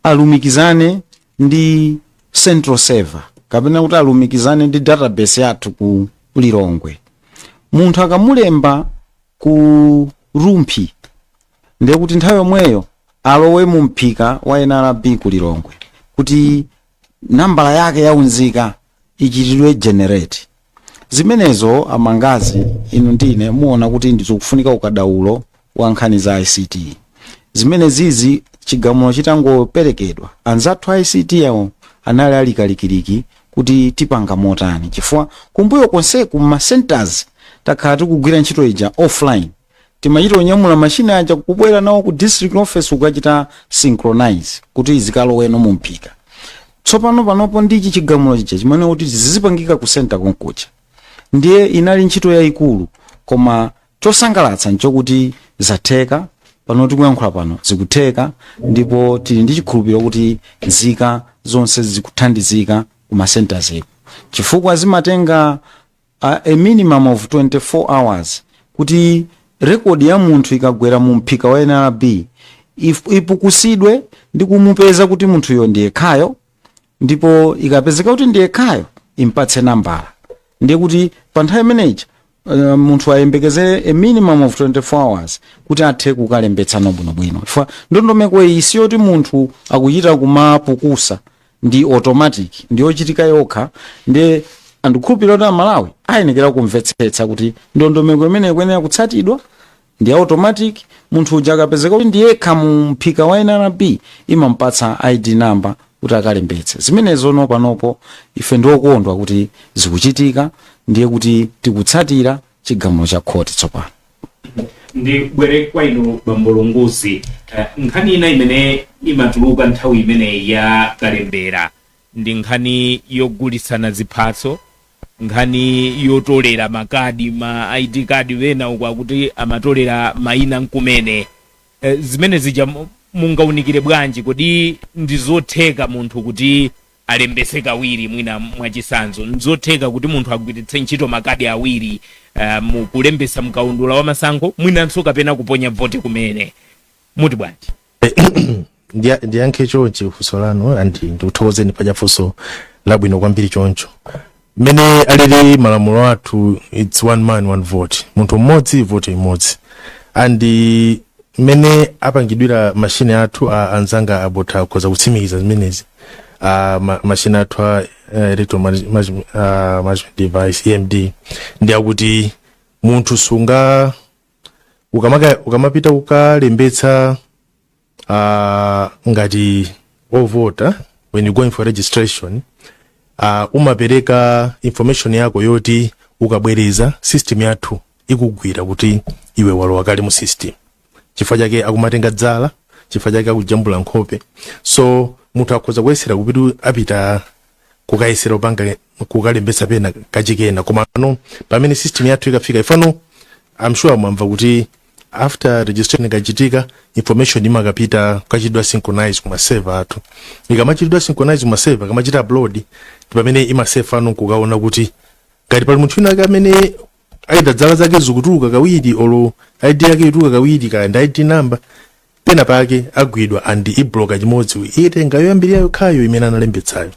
D: alumikizane ndi central server, kapena kuti alumikizane ndi database yathu ku Lilongwe. Munthu akamulemba ku Rumphi ndiye kuti nthawi yomweyo alowe mu mphika wa NLB ku Lilongwe kuti nambala yake yaunzika ichitidwe generate. Zimenezo amangazi inu ndine muona kuti ndikufunika ukadaulo wa nkhani za ICT. Zimenezizi chigamulo chitangoperekedwa anzathu ICT yawo anali alikalikiriki kuti tipanga motani, chifukwa kumbuyo konseku ma centers takhala tikugwira ntchito ija offline. Timachita onyamula mashina aja kubwera nawo ku district office ukachita synchronize kuti izikaloweno mu mphika. Tsopano panopo ndichi chigamulo chija chimene kuti zizipangika ku center konkucha. Ndiye inali ntchito yayikulu, koma chosangalatsa nchokuti zatheka pano tikuyankhula pano zikutheka, ndipo tili ndi chikhulupiriro kuti nzika zonse zikuthandizika ku ma centers eku, chifukwa zimatenga a minimum of 24 hours kuti rekodi ya munthu ikagwera mu mphika wa NLB ipukusidwe ndi kumupeza kuti munthuyo ndiye khayo, ndipo ikapezeka kuti ndiye khayo impatse nambala. Ndiye kuti pa nthawi imeneyi munthu ayembekezere a minimum of 24 hours kuti athe kukalembetsa bwinobwino. Chifukwa ndondomeko iyi siyoti munthu akuchita kumapukusa, ndi automatic, ndi ochitika yokha. Ndiye andikhulupirira kuti Malawi ayenekera kumvetsetsa kuti ndondomeko imene ikuyenera kutsatidwa ndi automatic. Munthu uja akapezeka kuti ndiye kha mu mphika wa NLB imampatsa ID number kuti akalembetse. Zimenezo nopanopo ife ndiokondwa kuti zikuchitika, ndiye kuti tikutsatira chigamulo cha khoti tsopano.
A: Ndi bwere kwa inu Bambolongozi, nkhani ina imene imatuluka nthawi imene ya Kalembera ndi nkhani yogulisana ziphatso, nkhani yotolera makadi ma ID card wena uko kuti amatolera mayina nkumene. Zimene zija mungaunikire bwanji kuti ndizotheka munthu kuti alembese kawiri mwina mwachisanzo, ndizotheka kuti munthu agwiritse ntchito makadi awiri mu kulembesa mkaundula wa masankho mwinanso kapena kuponya vote kumene, muti bwanji?
C: Ndiyankhe chonchi funso lanu andi ndikuthokozeni paja funso labwino kwambiri choncho. Mene alili malamulo athu it's one man one vote, munthu mmodzi vote imodzi. Andi mene apangidwira mashine athu anzanga abota koza kutsimikiza zimenezi mashine athu electoral management device EMD ndi akuti munthu sunga ukamapita ukalembetsa ngati ovota when you going for registration umapereka information yako yoti ukabwereza system yathu ikugwira kuti iwe walowa kale mu system. Chifukwa chake akumatenga dzala, chifukwa chake akujambula nkhope. So munthu akhoza kuyesera kupitu apita kukayesera upanga kukalembetsa pena kachikena, koma no pamene system yathu ikafika ifano I'm sure mwamva kuti after registration ikachitika information imakapita kukachidwa synchronize kuma server athu. Ikamachidwa synchronize kuma server kamachita upload pamene imasave fano kukaona kuti ngati pali munthu wina amene aida dzala zake zikutuluka kawiri olo ID yake ituluka kawiri kandi ID number pena pake agwidwa andi ibloka chimodzi itenga yoyambirira yokhayo imene analembetsayo.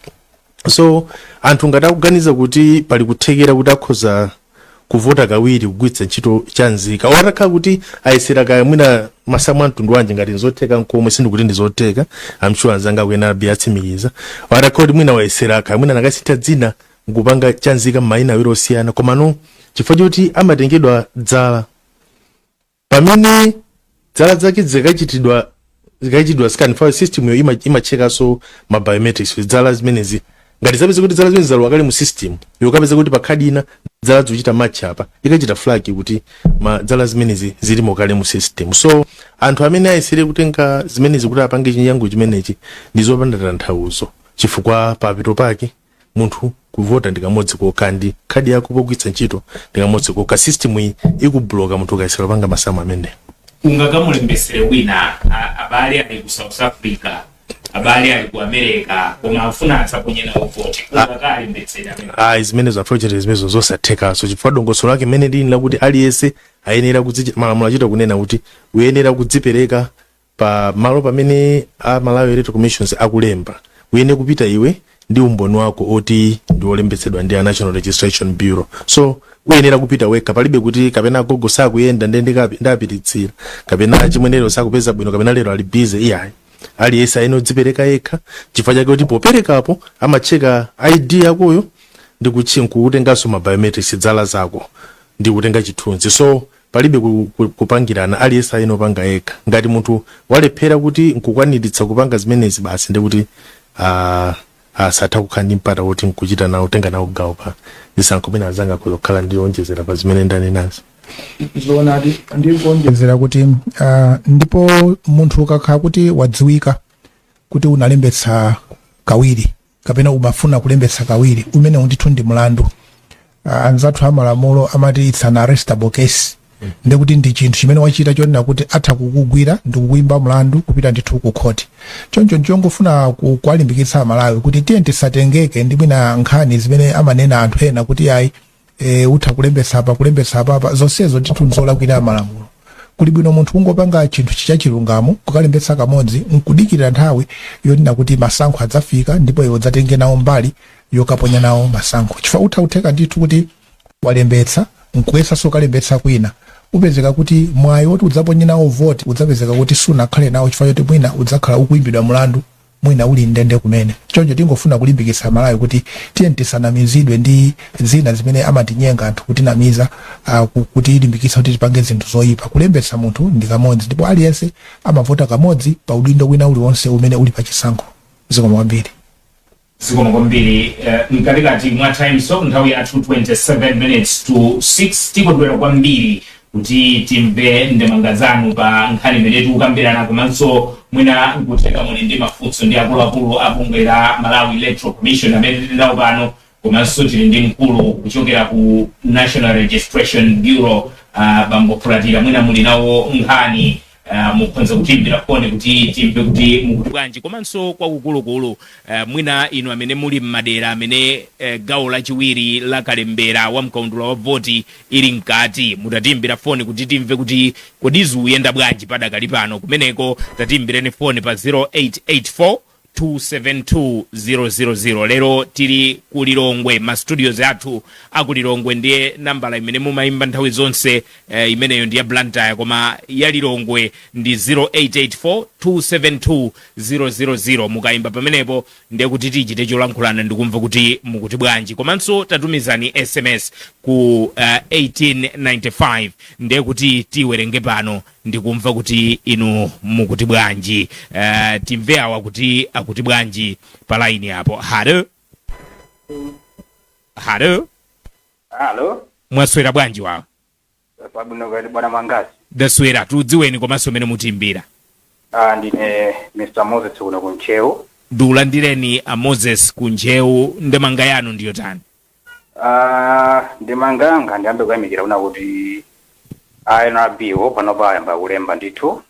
C: So anthu ngati akuganiza kuti pali kuthekera kuti akhoza kuvota kawiri kugwiritsa ntchito chanzika watakhala kuti ayesera kaya mwina masamu a mtundu wanji ngati nzotheka nkomwe sindikuti ndizotheka amshuwa anzanga akuyenera bi atsimikiza watakhala kuti mwina wayesera kaya mwina nakasintha dzina nkupanga chanzika m'mayina awiri osiyana komano chifukwa choti amatengedwa dzala pamene dzala zake zikachitidwa scan file system yo imachekanso ma biometrics dzala zimenezi ngati zapeza kuti dzala zimene zalowa kale mu system yokapeza kuti pa khadi ina dzala zochita match apa ikachita flag kuti dzala zimenezi zilimo kale mu system so anthu amene ayesere kutenga zimenezi kuti apange chinyango chimenechi ndizopanda tanthauzo chifukwa papito pake munthu kuvota ndikamodzi kokha ndi khadi yako pogwiritsa ntchito ndikamodzi kokha system iyi ikubloka munthu ukayesera kupanga masamu amene
A: ungakamulembesere wina abale ali ku South Africa abale ali ku America koma afuna asaponye nawo vote ungakalembetsera amene
C: zimenezo unfortunately zimenezo zosathekaso chifukwa dongosolo lake mmene lili lakuti aliyense ayenera malamulo achita kunena kuti uyenera kudzipereka pa malo pamene a Malawi Electoral Commissions akulemba uyenera kupita iwe ndi umboni wako oti ndi olembetsedwa ndi a National Registration Bureau so uyenera kupita weka palibe kuti kapena gogo sakuyenda ndapititsira kapena chimwenero sakupeza bwino kapena lero ali busy iyayi aliyense ayenera kudzipereka yekha chifukwa chake kuti poperekapo amacheka ID yakoyo ndi kutenganso ma biometrics dzala zako ndi kutenga chithunzi so palibe kupangirana aliyense ayenera kupanga yekha ngati munthu walephera kuti nkukwaniritsa kupanga zimenezi basi ndi kuti satha kukhala ndi mpata woti nkuchita nawo tenga nawo gawo pa zisankho mene azanga kuzokhala ndi onjezera pa zimene ndani nazo
B: zoonadi ndikuonjezera kuti ndipo munthu ukakhala kuti wadziwika kuti unalembetsa kawiri kapena umafuna kulembetsa kawiri umene ndithu ndi mlandu anzathu amalamulo amati it's an arrestable case ndikuti ndi chinthu chimene wachita chonena kuti atha kukugwira ndikukuyimba mlandu kupita ndithu ku khoti choncho ndichongofuna kuwalimbikitsa Malawi kuti tiye tisatengeke ndi mwina nkhani zimene amanena anthu ena kuti ayi utha kulembetsa apa zonsezo ndithu nzolakwira malamulo kuli bwino munthu kungopanga chinthu chachilungamo kukalembetsa kamodzi nkudikirira nthawi yonena kuti masankho adzafika ndipo iwo dzatenge nawo mbali yokaponya nawo masankho chifukwa utha kutheka ndithu kuti walembetsa nkuyesa kalembetsa kwina upezeka kuti mwayi woti udzaponye nawo vote udzapezeka kuti sunakhale nawo chifukwa choti mwina udzakhala ukuyimbidwa mlandu mwina uli ndende kumene choncho tingofuna kulimbikitsa Malawi kuti tiye tisanamizidwe ndi zina zimene amatinyenga anthu kutinamiza kuti ilimbikitsa kuti tipange zinthu zoyipa kulembetsa munthu ndi kamodzi ndipo aliyense amavota kamodzi pa udindo wina uliwonse umene uli pa chisankho zikomo kwambiri
A: mkatikati mwa time so nthawi yathu 27 minutes to 6 tikondwera kwambiri kuti timve ndemanga zanu pa nkhani imene tikukambirana komanso mwina nkuteka muli ndi mafunso ndi akuluakulu abungwe la Malawi Electoral Commission amene tili nawo pano komanso tili ndi mkulu kuchokera ku National Registration Bureau bambo Fulatira mwina muli nawo nkhani mukhoza kutimbira foni kuti timve kuti mukuti bwanji komanso kwakukulukulu mwina inu amene muli mmadera amene gawo lachiwiri la Kalembera wa mkaundula wa voti ili mkati mutatimbira foni kuti timve kuti kodi zikuyenda bwanji padakali pano kumeneko tatimbireni foni pa 0884 272 lero tili ku Lilongwe ma studios athu aku Lilongwe ndiye nambala imene mumayimba nthawi zonse imeneyo ndi ya Blantyre koma ya Lilongwe ndi 0884 272 mukayimba pamenepo ndiye kuti tichite cholankhulana ndikumva kuti mukuti bwanji komanso tatumizani SMS ku 1895 ndiye kuti tiwerenge pano ndikumva kuti inu mukuti bwanji timve awa kuti akuti bwanji pa line hapo. Halo mwaswera bwanji wawo
E: pabwino kali bwana Mangazi
A: daswera tudziweni komanso mene mutimbira
E: ndine Mr. Moses kuno kunchewu
A: dulandireni a Moses kunchewu ndemanga yanu ndiyo tani
E: ndemanga ndiyambe kuyamikira kuna kuti INRBO pano bayamba kulemba ndithu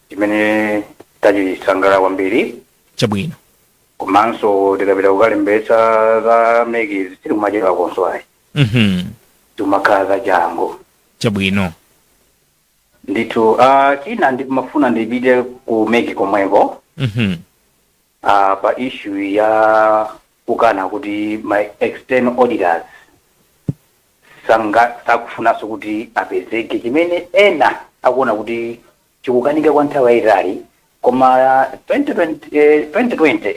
E: imene tachisangalala kwambiri
A: chabwino
E: komanso tikapita kukalembetsa za mekizi tili kumachedwa konso ayi timakhala za jango
A: chabwino
E: ndithu china ndimafuna ndipite ku meki komweko pa issue ya kukana kuti my external auditors sakufunaso kuti apezeke chimene ena akuona kuti chikukanika kwa nthawi yayitali. Koma 2020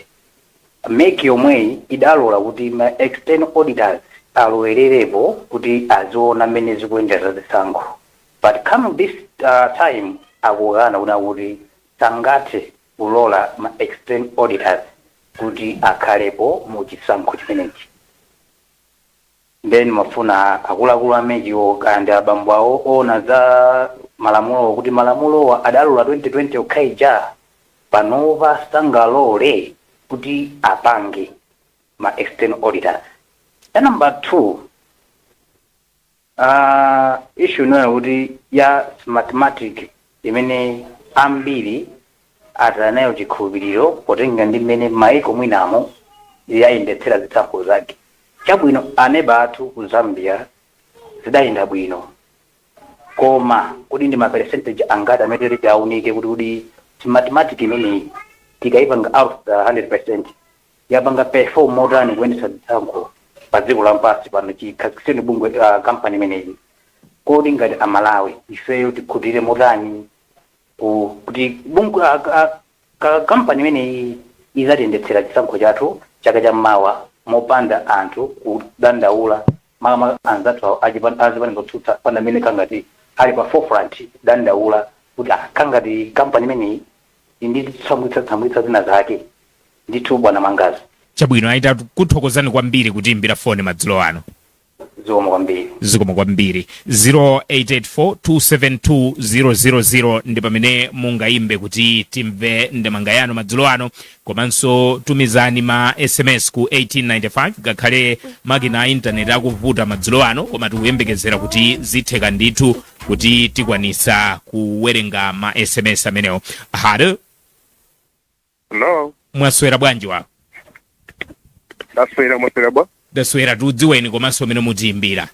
E: meki yomweyi idalola kuti ma external auditors alowererepo kuti aziona mmene zikuyendera zisankho. But come this time akukana kuti sangathe kulola ma external auditors kuti akhalepo mu chisankho chimenechi. Then mafuna akuluakulu amekiwo kandi abambo awo ona za malamulo kuti malamulo adalola 2020 okhaija panova sangalole kuti apange ma external auditors. And number 2, issue no kuti ya mathematics imene ambiri atanayo chikhulupiriro potenga ndi mmene maiko mwinamo yayendetsera zisankho zake. Chabwino aneba athu ku Zambia zidayenda bwino, koma kuti ndi ma percentage angati amene aunike kuti mathematics imene tikaipanga out of the 100% yapanga perform modern kuyendetsa zisankho pa dziko lapansi pano chikhazikitseni bungwe company imeneyi. Kodi ngati Malawi ifeyo tikhutire modani kuti bungwe company imeneyi izatiyendetsera chisankho chathu chaka chammawa mopanda anthu kudandaula mama anzathu azipanga kutsutsa pana mene kangati ali pa forefront dandaula kuti kangati company imeneyi ndi tsamwitsa zina zake ndithu bwana Mangazi.
A: Chabwino aita kuthokozani kwambiri kuti imbira foni madzulo ano.
E: Zikomo kwambiri
A: 0884272000 ndi pamene mungaimbe kuti timve ndemanga yanu madzulo ano, komanso tumizani ma SMS ku 1895 gakhale makina a intaneti akuvuta madzulo ano, koma tikuyembekezera kuti zitheka ndithu kuti tikwanisa kuwerenga ma SMS amenewo. Halo.
F: Hello.
A: Mwaswera bwanji wa?
F: Mwaswera bwa?
A: Daswera tudziweni komanso amene mutiimbira.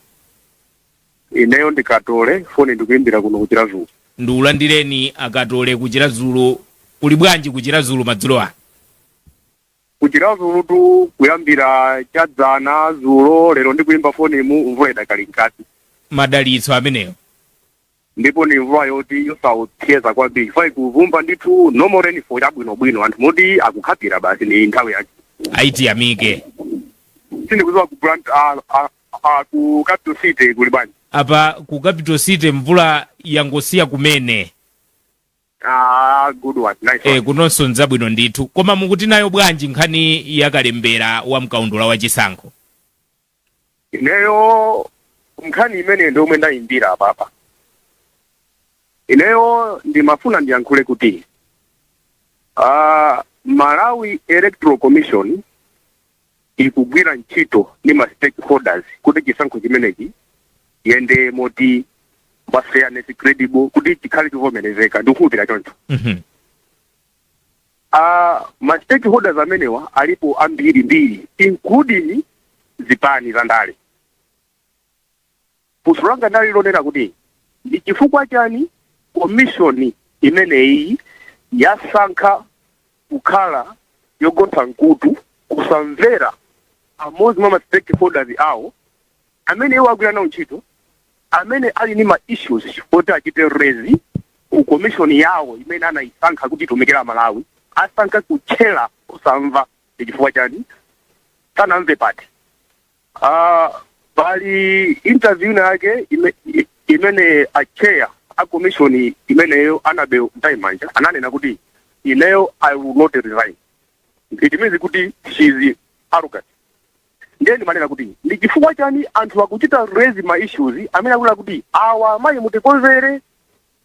F: Ineyo ndikatole foni ndikuimbira kuno kuchirazulu.
A: Ndiulandireni akatole kuchirazulu. Uli bwanji kuchirazulu madzulo ano?
F: Kuchirazulu tu kuyambira chadzana zulo lero ndikuimba foni mu mvula idakali nkati.
A: Madalitso ameneyo.
F: Ndipo ni mvula yoti yosautheza kwambiri. Fai kuvumba ndithu no more rainfall chabwinobwino anthu moti akukhapira basi ni nthawi yake.
A: Aiti amike.
F: Sindikuziwa ku plant ku capital city kuli bwanji.
A: Apa ku capital city mvula yangosiya kumene.
F: Good one. Nice.
A: Kunonso nzabwino ndithu. Koma mukuti nayo bwanji nkhani ya Kalembera wa mkaundula wa Chisankho?
F: Ineyo nkhani imene ndio omwe ndayimbira papa. Ineyo ndimafuna ndiyankhule kuti Malawi Electoral Commission ikugwira ntchito ni ma stakeholders kuti chisankho chimenechi yende moti ba fairness credible kuti chikhale chivomerezeka ndikukhulupirira choncho. Ma stakeholders amenewa alipo ambiri including zipani za ndale. Pusulanga ndali lonera kuti ndi chifukwa chani commission imeneyi yasankha kukhala yogotha nkutu kusamvera amodzi mwa stakeholders awo amene iwo agwira nawo ntchito amene ali ni ma issues oti achite raise ku commission yawo imene anayisankha kuti itumikira Malawi asankha kutchera kusamva ndi chifukwa chani sanamve pati. Pali interview yake imene a chair a commission imeneyo Annabel Ntaimanja ananena kuti ineyo I will not resign. It means kuti she is arrogant. Ndeni manena kuti ndi chifukwa chani anthu akuchita raise ma issues amene akula kuti awa mayi mutikonzere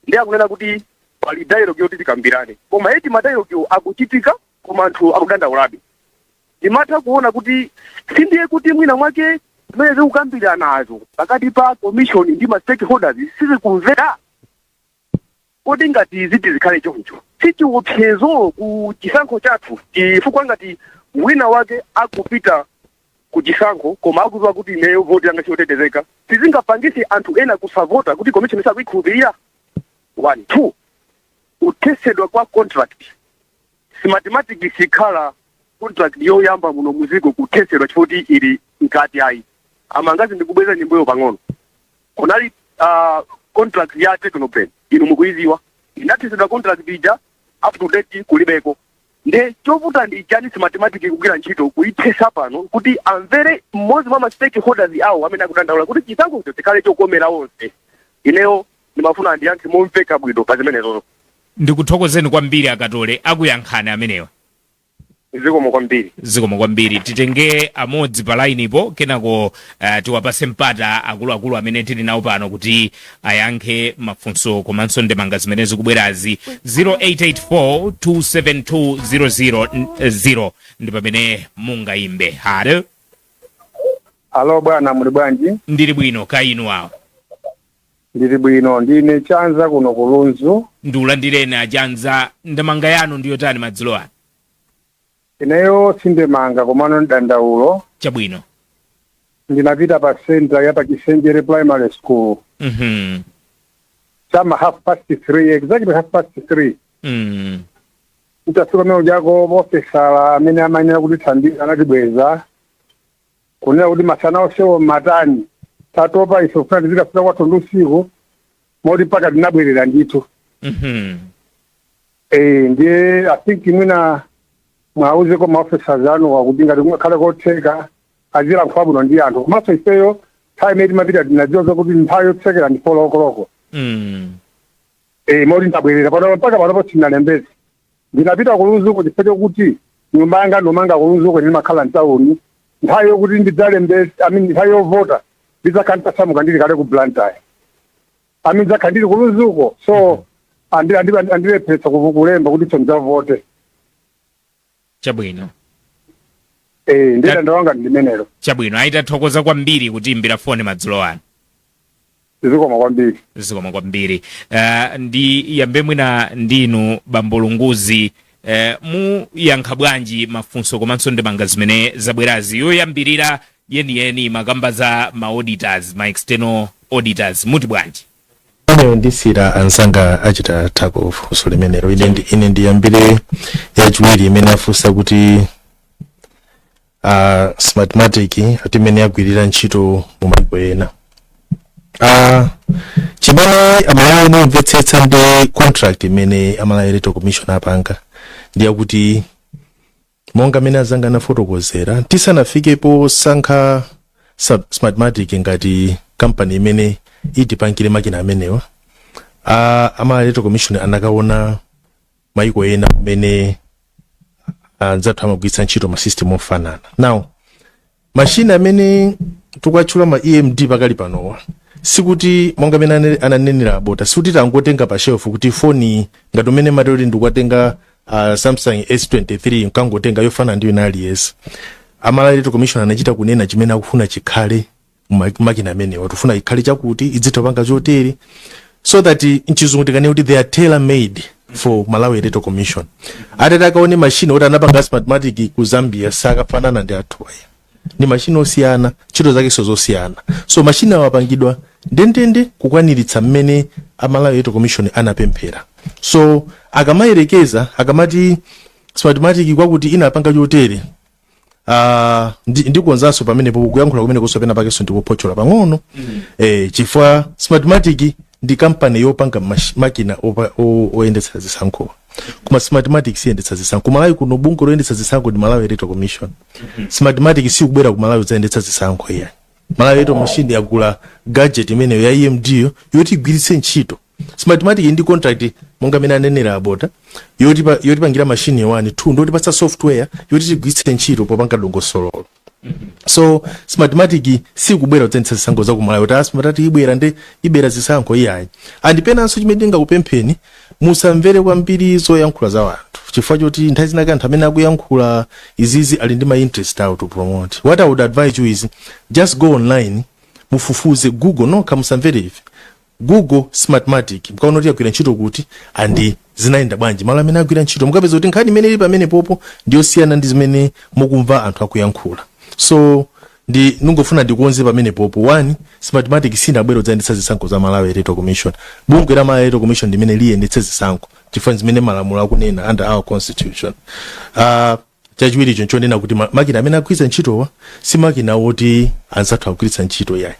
F: ndi akunena kuti pali dialogue yoti tikambirane. Koma eti ma dialogue akuchitika koma anthu akudandaulabe. Ndimatha kuona kuti sindiye kuti mwina mwake zimene zikukambira nazo pakati pa commission ndi ma stakeholders sizikumvera. Kodi ngati ziti zikhale choncho sichiopsezo ku chisankho chathu chifukwa ngati wina wake akupita ku chisankho koma akudziwa kuti ineyo voti yanga siotetezeka sizingapangisi anthu ena kusavota kuti commission isakuikhulupirira. 1 2 kutesedwa kwa contract si mathematics sikhala contract yoyamba muno muziko kutesedwa chifoti ili nkati ayi amangazi ndikubweza nyimbo yo pang'ono kunali contract ya Technopen inu mukuiziwa inatizidwa contract ija up to date kulibeko nde chovuta ndi chani mathematics kugwira ntchito kuithesa pano kuti amvere mmodzi mwa stakeholders awo amene akudandaula kuti Chisankho chikhale chokomera onse. Ineyo ndimafuna ndiyankhe momveka bwino pa zimenezo.
A: Ndikuthokozeni kwambiri akatole akuyankhani amenewa. Zikomo kwambiri titenge amodzi pa line ipo kenako tiwapase mpata akuluakulu amene tili nawo pano kuti ayankhe mafunso komanso ndemanga zimene zikubwerazi. 0884272000 ndi pamene mungayimbe.
G: Halo bwana, muli bwanji?
A: Ndili bwino, kainu awo?
G: Ndili bwino, ndine Chanza kuno kulunzu.
A: Ndiulandireni achanza, ndemanga yanu ndiyo tani madzulo ano?
G: Ineyo sindemanga komano ndandaulo.
A: Chabwino.
G: Ndinapita pa center ya pa Chisenjere Primary School. Chama 3:30, exactly 3:30. Utafika meo jako mofesala amene amanya kuti thandika anatibweza. Kunena kuti masana osewo matani. Tatopa iso funa zikafika kwa tondusiku. Modi paka dinabwerera ndithu. Ndiye I think mwina mwauze ko maofisa zanu wakudinga ngakhala kotheka azira nkwabuno ndi anthu komanso ifeyo time edi mapita dinadziwa kuti nthawi yotsekera ndi koloko. Modi ndabwerera pano mpaka pano tinalembeza. Ndinapita kulunzu kuti chifukwa kuti nyumba yanga nomanga kulunzu kuti ndimakhala mtauni. Nthawi yokuti ndidzalembeza nthawi yovota ndidzakanta samuka ndili kale ku Blantyre. Ndakhandili kulunzuko so andilephetsa kulemba kuti ndidzavote.
A: Chabwino.
G: Ndida ndawanga ndimenero.
A: Chabwino, aitathokoza kwambiri kuti imbira fone madzulo ano. Zikomo kwambiri. Ndi yambe mwina ndinu bambulunguzi mu yankha bwanji mafunso komanso ndemanga zimene zabwerazi yoyambirira yeniyeni makamba za ma auditors, ma external auditors muti bwanji?
C: Ndisira anzanga achita tako funso limenero ine ndiyambire yachiwiri imene afunsa kuti smartmatic atimene agwirira ntchito mu mayiko ena. Chimene Malawi nomvetsetsa ndi contract imene Malawi Electoral Commission apanga ndiye kuti monga mene azanga anafotokozera tisanafikepo sankha smartmatic ngati company imene itipangire makina amenewa. Malawi Electoral Commission anakaona mayiko ena kumene anzathu amagwiritsa ntchito ma system ofanana. Now machine amene tukatchula ma EMD pakali panowa sikuti monga mene ananenera abota sikuti tangotenga pa shelf kuti phone ngati umene matoli ndikutenga Samsung S23 nkangotenga yofana ndiyo inali yes. Malawi Electoral Commission anachita kunena chimene akufuna chikhale makina amenewa tufuna ikhale chakuti idzitopanga chotere so that nchizungu tikane kuti they are tailor made for Malawi Electoral Commission. Atakaone machine oti anapanga smartmatic ku Zambia sakafanana ndi athu aya. Ni machine osiyana, ntchito zake zosiyana. So machine awapangidwa ndendende kukwaniritsa mmene Malawi Electoral Commission anapemphera. So akamayerekeza akamati smartmatic kwakuti inapanga chotere ndikonzanso pamene popo kuyankhula kumene kusopena pakeso ndikupochola pang'ono. Chifukwa smartmatic ndi company yopanga makina oyendetsa zisankho. Kuma smartmatic siyendetsa zisankho. Malawi kuno bunko loyendetsa zisankho ndi Malawi Electoral Commission. Smartmatic si kubwera ku Malawi zayendetsa zisankho iya. Malawi Electoral Commission yakula gadget imene ya EMD yoti igwiritse ntchito. Smartmatic ndi contract monga mene anenera abota yoti pangira machine 1 2 ndoti pasa software yoti tigwiritse ntchito popanga dongosolo. So smartmatic si kubwera kuzayendetsa zisankho za ku Malawi ta smartmatic ibwera ndi ibera zisankho iyayi. Andipenanso chimene ndingakupempheni musamvere kwambiri zoyankhula za wanthu chifukwa choti nthawi zina kanthu amene akuyankhula izizi ali ndi ma interest out to promote. What I would advise you is just go online mufufuze Google nokha musamvere ife. Google smartmatic mkaona kuti agwira ntchito kuti andi zinaenda bwanji malo amene agwira ntchito mukapeza kuti nkhani imene ili pamene popo ndiyosiyana ndi zimene mukumva anthu akuyankhula. So nungofuna ndikuonze pamene popo 1 smartmatic sinabwera kuzayendetsa zisankho za Malawi Electoral Commission. Bungwe la Malawi Electoral Commission ndimene liyendetsa zisankho chifukwa zimene malamulo akunena under our constitution. chachiwiri icho nchonena kuti makina amene agwiritsa ntchitowa si makina oti anzathu agwiritsa ntchito yayi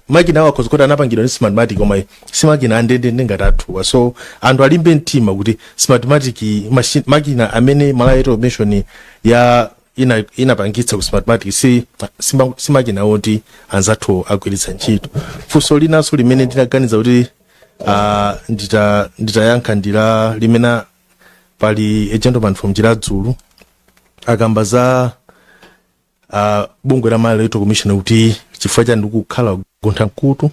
C: makina awo akhoza kuti anapangidwa ndi smartmatic koma si makina andendende ngati athuwa. So anthu alimbe mtima kuti smartmatic makina amene Malawi Electoral Commission ya inapangitsa ku smartmatic si makina oti anzathu agwiritsa ntchito. Funso linanso limene ndinaganiza kuti nditayankha ndila limene pali a gentleman from Chiradzulu akamba za bungwe la Malawi Electoral Commission kuti chifukwa chani ndikukhala kugontha mkutu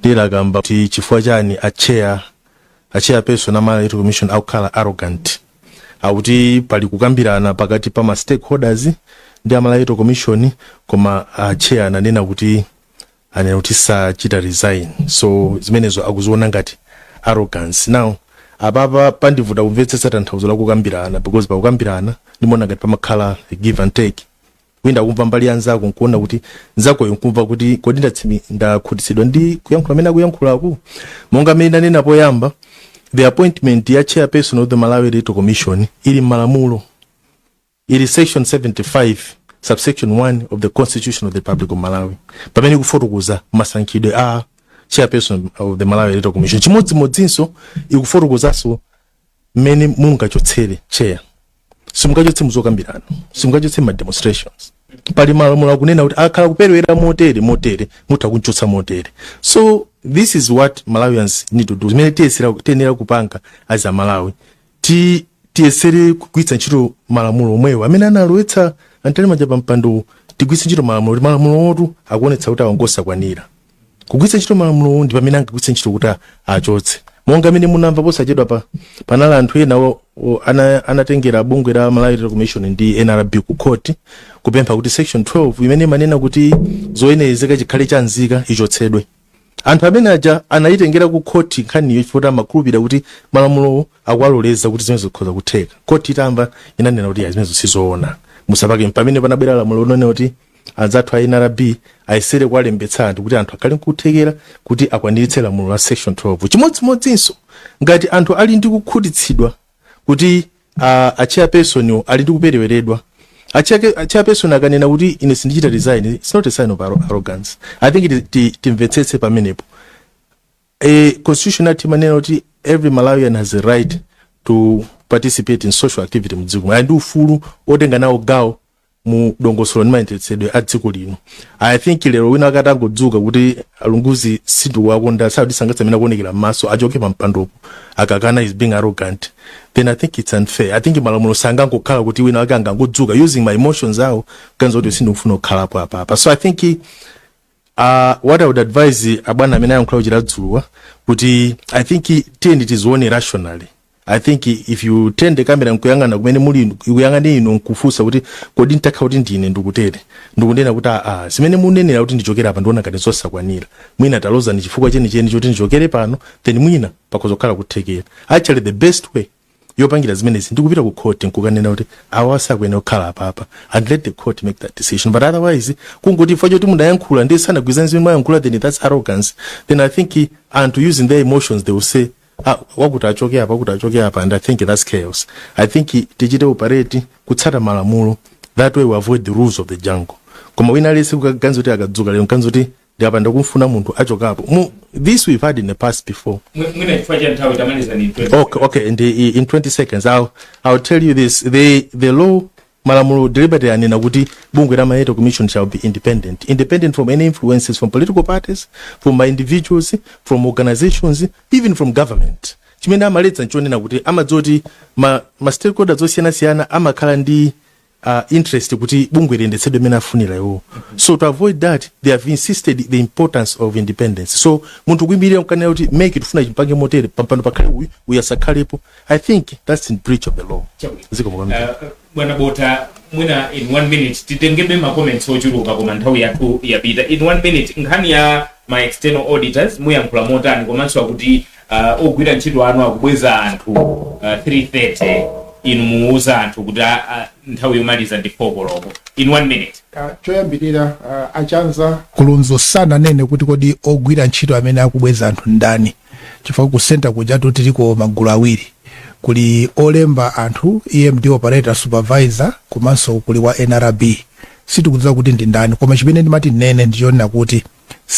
C: ndila akamba kuti chifukwa chani a chairperson a Malawi Electoral Commission akukhala arrogant, akuti pali kukambirana pakati pa ma stakeholders ndi a Malawi Electoral Commission koma chair ananena kuti sachita resign. So zimenezo akuziona ngati arrogance. Now ababa pandivuta kumvetsetsa tanthauzo la kukambirana because pakukambirana ndimona ngati pamakhala give and take. Winda kumva mbali anzako nkuona kuti nzako yonkumva kuti kodi ndakhutitsidwa ndi kuyankhula amene akuyankhulaku. Monga amene ndanena poyamba, the appointment ya chairperson of the Malawi Electoral Commission ili malamulo, ili section 75 subsection 1 of the Constitution of the Republic of Malawi. Pamene kufotokoza masankhidwe a chairperson of the Malawi Electoral Commission. Chimodzimodzinso ikufotokozanso mmene mungachotsere chair. Simungachotse muzokambirana, simungachotse ma demonstrations. Pali malamulo akunena kuti akhala kuperewera motere mutha kunchotsa motere. So this is what Malawians need to do. Zimene tiyenera kupanga as a Malawi. Tiyesere kugwiritsa ntchito malamulo omwewo amene analowetsa antali majapa mpando, tigwiritse ntchito malamulo otu akuonetsa kuti awangosakwanira. Kugwiritsa ntchito malamulo ndi pamene angagwiritse ntchito kuti achotse. Monga amene munamva posachedwa panali anthu ena anatengera bungwe la Malawi Electoral Commission ndi NRB ku court kupempha kuti section 12 imene manena kuti zoyenezeka chikhale chanzika ichotsedwe. Anthu amene aja anayitengera ku court nkhaniyo chifukwa amakhulupirira kuti malamulo akuwaloleza kuti zimene zikhoza kutheka. Court itamva inanena kuti zimene sizoona. Musapake pamene panabwera lamulo lonena kuti anzathu a NRB ayesere kuwalembetsa anthu kuti anthu akhale nkuthekera kuti akwaniritse lamulo la section 12. Chimodzimodzinso ngati anthu ali ndi kukhutitsidwa kuti a chairperson ali ndi kupereweredwa, a chairperson akanena kuti ine sindichita resign, it's not a sign of arrogance. I think timvetsetse pamenepo. Constitution manena kuti every Malawian has a right to participate in social activity mdziko. Ndi ufulu otenga nawo gawo mu dongosolo ndi mayendetsedwe a dziko lino. I think lero wina akatangodzuka kuti alunguzi sindu wakonda sakudisangatsa amene akuonekera m'maso achoke pa mpandopo akakana is being arrogant, then I think it's unfair. I think malamulo sangangokhala kuti wina wake angangodzuka using my emotions awo kanza kuti sindikufuna kukhalapo apa. So I think what I would advise abwana amene ayankhula Chiradzulu kuti I think tiyeni tizione rationally. I think if you turn the camera nkuyangana kumene muli kuyangana ino nkufusa kuti kodi ntakha kuti ndine ndikutere ndikunena kuti zimene munenera kuti ndichokera apa ndiona ngati zosakwanira, mwina taloza ni chifukwa cheni choti ndichokere pano, then mwina pakozokhala kuthekera. Actually the best way yopangira zimenezi ndikupita ku court nkukanena kuti awasakwena kukhala apa and let the court make that decision. But otherwise kungoti chifukwa choti mudayankhula ndi sanagwirizana zimene mwayankhula, then that's arrogance. Then I think and to using their emotions they will say wakuti achoke apa, and I think that's chaos. I think tichite operate kutsata malamulo, that way we avoid the rules of the jungle. Koma wina lese kukaganza kuti akadzuka lero kanza kuti ndiapa ndakumfuna munthu achokapo. This we've had in the past before.
A: Mwina chifukwa cha nthawi tamaliza ni
C: 20 okay, in 20 seconds I'll tell you this. The law malamulo deliberately anena kuti bungwe la Malawi Electoral Commission shall be independent from any influences from political parties, from individuals, from organizations, even from government. Chimene amaletsa nchonena kuti amadzoti ma stakeholders osiyana amakhala ndi interest kuti bungwe liyendetsedwe mene afunira iwo. So to avoid that they have insisted the importance of independence. So munthu kuyimirira nkanena kuti make it funa chimpange motere pampano pakhale uyu asakhalepo. I think that's in breach of the law. Ziko mkwamika.
A: Bwana Bota, mwina in 1 minute titengebe ma comments ochuluka koma nthawi yathu yapita. In 1 minute nkhani ya my external auditors muyankhula motani komanso kuti ogwira ntchito anu akubweza anthu 330 inu muuza anthu kuti nthawi yomaliza ndi 4 koloko. In 1 minute.
B: Choyambirira achanza kulunzo sana nene kuti kodi ogwira ntchito amene akubweza anthu ndani. Chifukwa ku center kuja tuti liko magulu awiri. kuli olemba anthu EMD operator supervisor komanso kuli wa NRB. Sitikudziwa kuti ndi ndani, koma chimene ndimati nene ndichonena kuti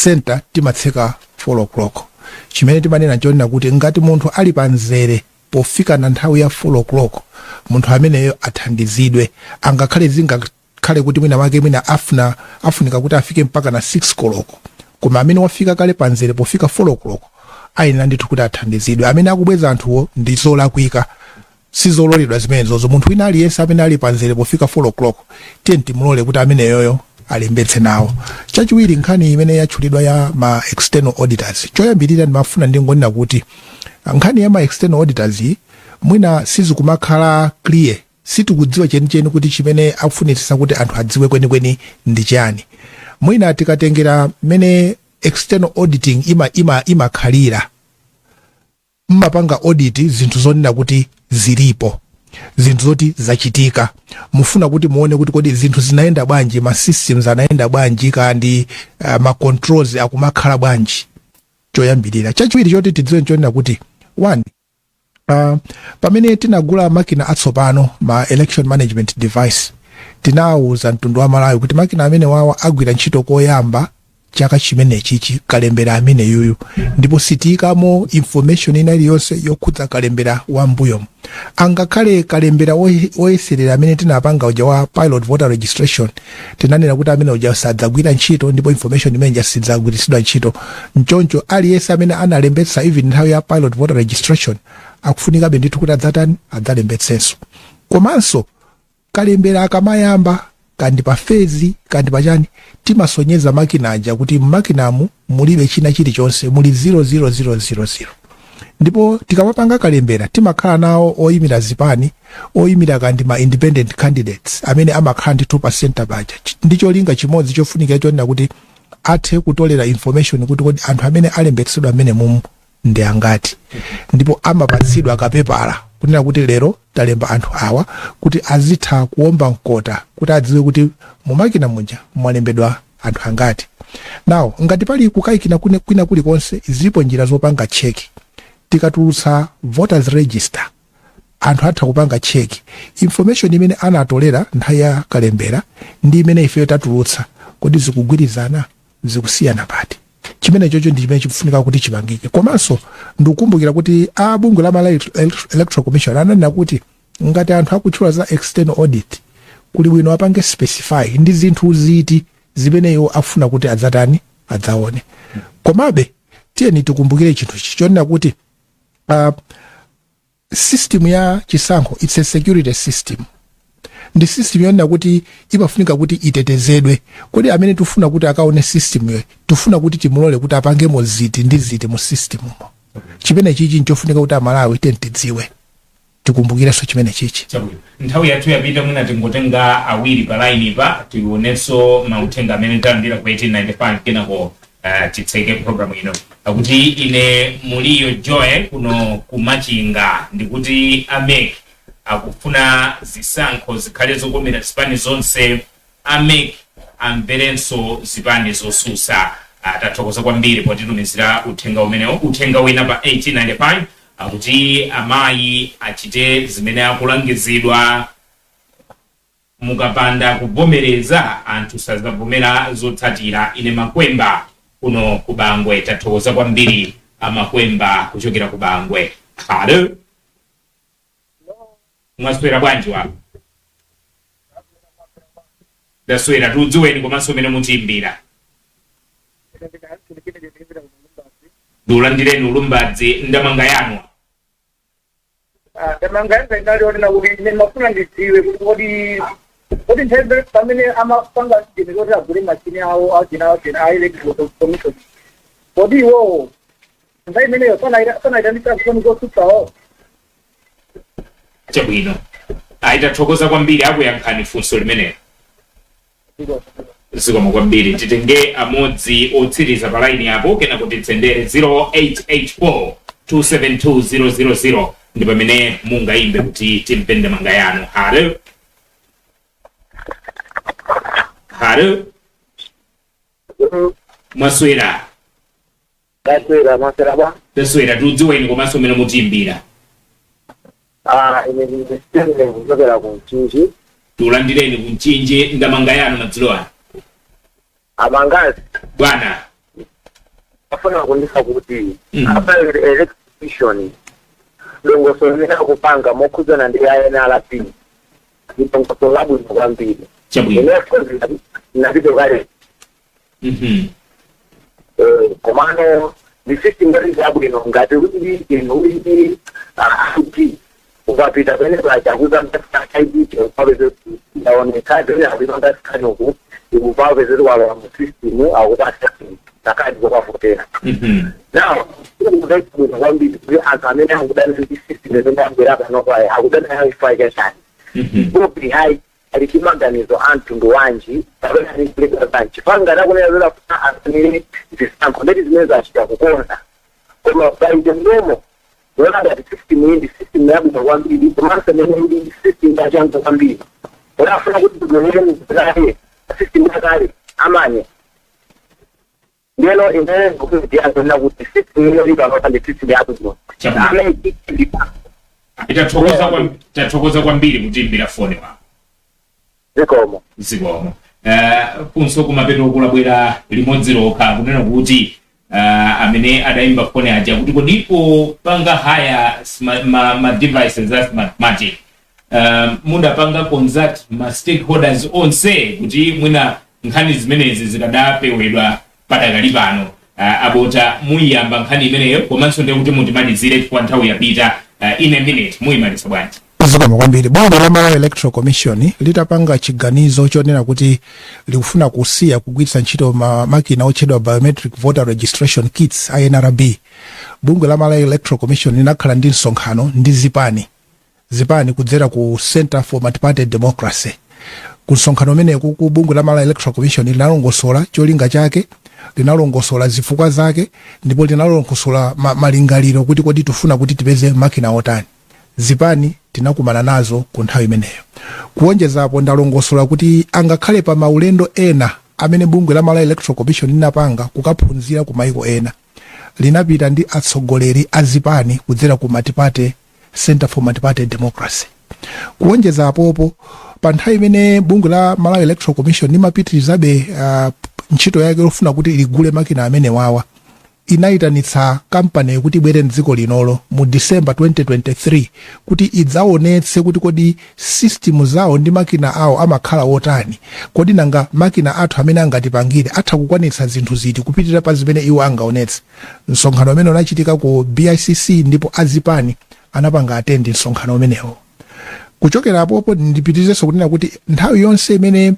B: center timatseka 4 o'clock. Chimene timanena chonena kuti ngati munthu ali panzere pofika na nthawi ya 4 o'clock munthu ameneyo athandizidwe, angakhale zingakhale kuti mwina wake mwina afunika kuti afike mpaka na 6 o'clock, koma amene wafika kale panzere pofika 4 o'clock ayenera ndithu kuti athandizidwe. Amene akubweza anthuwo ndi zolakwika, sizololedwa zimenezozo. Munthu wina aliyense amene ali panzere pofika 4 o'clock tiye timulole kuti ameneyoyo alembetse nawo. Chachiwiri nkhani imene yatchulidwa ya ma external auditors, choyambirira ndimafuna ndingonena kuti nkhani ya ma external auditors mwina sizikumakhala clear, sitikudziwa chenicheni kuti chimene akufunitsisa kuti anthu adziwe kwenikweni ndi chani. Mwina tikatengera mene external auditing imakhalira mmapanga audit zinthu zonena kuti zilipo, zinthu zoti zachitika, mufuna kuti muone kuti kodi zinthu zinaenda bwanji, ma systems anaenda bwanji, kandi ma controls akumakhala bwanji. Choyambirira. Chachiwiri choti tidziwe nchonena kuti one, pamene tinagula makina atsopano ma election management device, tinawuza mtundu wa Malawi kuti makina amene wawa agwira ntchito koyamba chaka chimene chichi Kalembera amene yuyu, ndipo sitikamo information ina iliyonse yokhudza Kalembera wa mbuyo. Angakhale Kalembera oyeserera amene tinapanga uja wa pilot voter registration, tinanena kuti amene uja sadzagwira ntchito, ndipo information imene jasidzagwiritsidwa ntchito. Mchoncho aliyense amene analembetsa even nthawi ya pilot voter registration akufunika ndithu kuti adzalembetsenso. Komanso Kalembera akamayamba kandi pa fezi kandi pachani timasonyeza makina aja kuti mmakinamu mulibe china chilichonse, muli 00000. Ndipo tikamapanga Kalembera timakhala nawo oyimira zipani, oyimira kandi ma independent candidates amene amakhala ndi 2% baja. Ndicho linga chimodzi chofunika chonena kuti athe kutolera information kuti kodi anthu amene alembetsedwa amene mumu ndi angati, ndipo amapatsidwa kapepala kunena kuti lero talemba anthu awa kuti azitha kuomba mkota kuti adziwe kuti mumakina muja mwalembedwa anthu angati. Now ngati pali kukayikina kwina kulikonse, zilipo njira zopanga cheki. Tikatulutsa voters register anthu atha kupanga cheki information imene anatolera nthawi ya Kalembera ndi imene ifeyo tatulutsa kodi zikugwirizana, zikusiyana pati. Chimene chocho ndi chimene chifunika kuti chipangike. Komanso ndikukumbukira kuti bungwe la Malawi Electoral Commission ananena kuti ngati anthu akutchula za external audit kuli bwino apange specify ndi zinthu ziti zimeneyo afuna kuti adzaone. Komabe tiyeni tikumbukire chinthu chichonena kuti system ya Chisankho it's a security system. Ndi system yonena kuti imafunika kuti itetezedwe. Kodi amene tufuna kuti akaone system yo, tufuna kuti timulole kuti apangemo ziti ndi ziti mu system mo. Chimene chichi nchofunika kuti Malawi tidziwe. Tikumbukireso chimene chichi.
A: Nthawi yathu yapita mwina tingotenga awiri pa line pa tionenso mauthenga amene talandira ku 1895 kenako titseke program ino. Akuti ine muliyo Joy kuno kumachinga ndikuti AMEC akufuna zisankho zikhale zokomera zipani zonse, AMEC amverenso zipani zosusa. Tathokoza kwambiri potitumizira uthenga umenewo. Uthenga wina pa 1895 akuti amayi achite zimene akulangizidwa, mukapanda kuvomereza anthu sazavomera zotsatira. Ine Makwemba kuno kubangwe. Tathokoza kwambiri Makwemba kuchokera kubangwe. Halo, mwaswera bwanji wapo? Daswera tudziweni komanso umene mutiimbira. Dulandireni Ulumbadzi ndamanga yanu.
G: Ndamanga yanga inalionena kuti ndimafuna ndidziwe kuti nthawi pamene amapanga chinthu choti agule machini awo achina a electoral commission, kodi iwowo nthawi imeneyo sanaitanisa zoni zosutsawo.
A: Chabwino. Tathokoza kwambiri akuyankhani funso limenelo. Zikomo kwambiri. Titenge amodzi otsiriza pa line apo kenako titsendere 0884 272000 ndi pamene mungaimbe kuti timpende manga yanu. Halo. Mwaswera.
G: Mwaswera ba.
A: Taswera tudziweni komanso umene mutiimbira.
H: ine ndisitenge kuchokera ku Mchinji.
A: Tulandireni kumchinje ndamanga yanu madzulo ano.
H: Amangazi
A: Bwana.
H: afuna kundisa kuti apa election longosolera kupanga mokhudzana ndi INRP ndongoso labwino kwambiri.
A: Chabwino.
H: Napito kale komano ndisiti ngati zabwino ngati kuti ino kuti ukapita pene pachakuza mtachaidito pabeze ndaoneka dole abinonda kanoku ikupabeze wala mu system akupata takati kwafotera now ndikuti kwambiri kuti akamene akudana ndi system ndongambira kana kwa akudana hayi fight kuti hayi alikimaganizo antu ndo wanji tabena ni kuleka banchi panga na kuna yaweza kuna asili Chisankho ndeti zinaweza achika kukonza kama baide mdomo wala ngati system yabu kwa mbili kama semeni ndi system ya jango kwa mbili wala afuna kuti tugonele mzahe system ya gari amanye ndelo ine kuti yango na kuti system hiyo liba kwa ndi system yabu ndo ame
A: itatokoza kwa mbili kutimbira fone wa zikomo kunso kumapeto kulabwera limodzi lokha kunena kuti amene adaimba fone aja kuti kodipo panga haya ma devices za smartmatic mudapanga contact ma stakeholders onse kuti mwina nkhani zimenezi zikadapewedwa padakali pano abota muyamba nkhani imeneyo komanso ndiye kuti mutimalizire kwa nthawi yapita in a minute muyimalisa bwanji.
B: Zikomo kwambiri. Bungwe la Malawi Electoral Commission litapanga chiganizo chonena kuti likufuna kusiya kugwiritsa ntchito makina otchedwa biometric voter registration kits INRB. Bungwe la Malawi Electoral Commission linakhala ndi msonkhano ndi zipani kudzera ku Center for Multi-Party Democracy. Ku msonkhano umeneku ku bungwe la Malawi Electoral Commission linalongosola cholinga chake, linalongosola zifukwa zake, ndipo linalongosola malingaliro kuti kodi tufuna kuti tipeze makina otani. Zipani tinakumana nazo ku nthawi imeneyo. Kuonjezapo ndalongosola kuti angakhale pa maulendo ena amene bungwe la Malawi Electoral Commission linapanga kukaphunzira ku maiko ena, linapita ndi atsogoleri a zipani kudzera ku Multi-Party Center for Multi-Party Democracy. Kuonjezapo pa nthawi imene bungwe la Malawi Electoral Commission limapitirizabe ntchito yake lofuna kuti ligule makina amene wawa, inaitanitsa kampani kuti ibwere mdziko linolo mu December 2023 kuti idzaonetse kuti kodi system zawo ndi makina awo amakhala otani, kodi nanga makina athu amene angatipangire atha kukwanitsa zinthu ziti kupitira pa zimene iwo angaonetse. Msonkhano umene unachitika ku BICC ndipo azipani anapanga atendi msonkhano umenewo. Kuchokera apopo ndipitirizenso kunena kuti nthawi yonse imene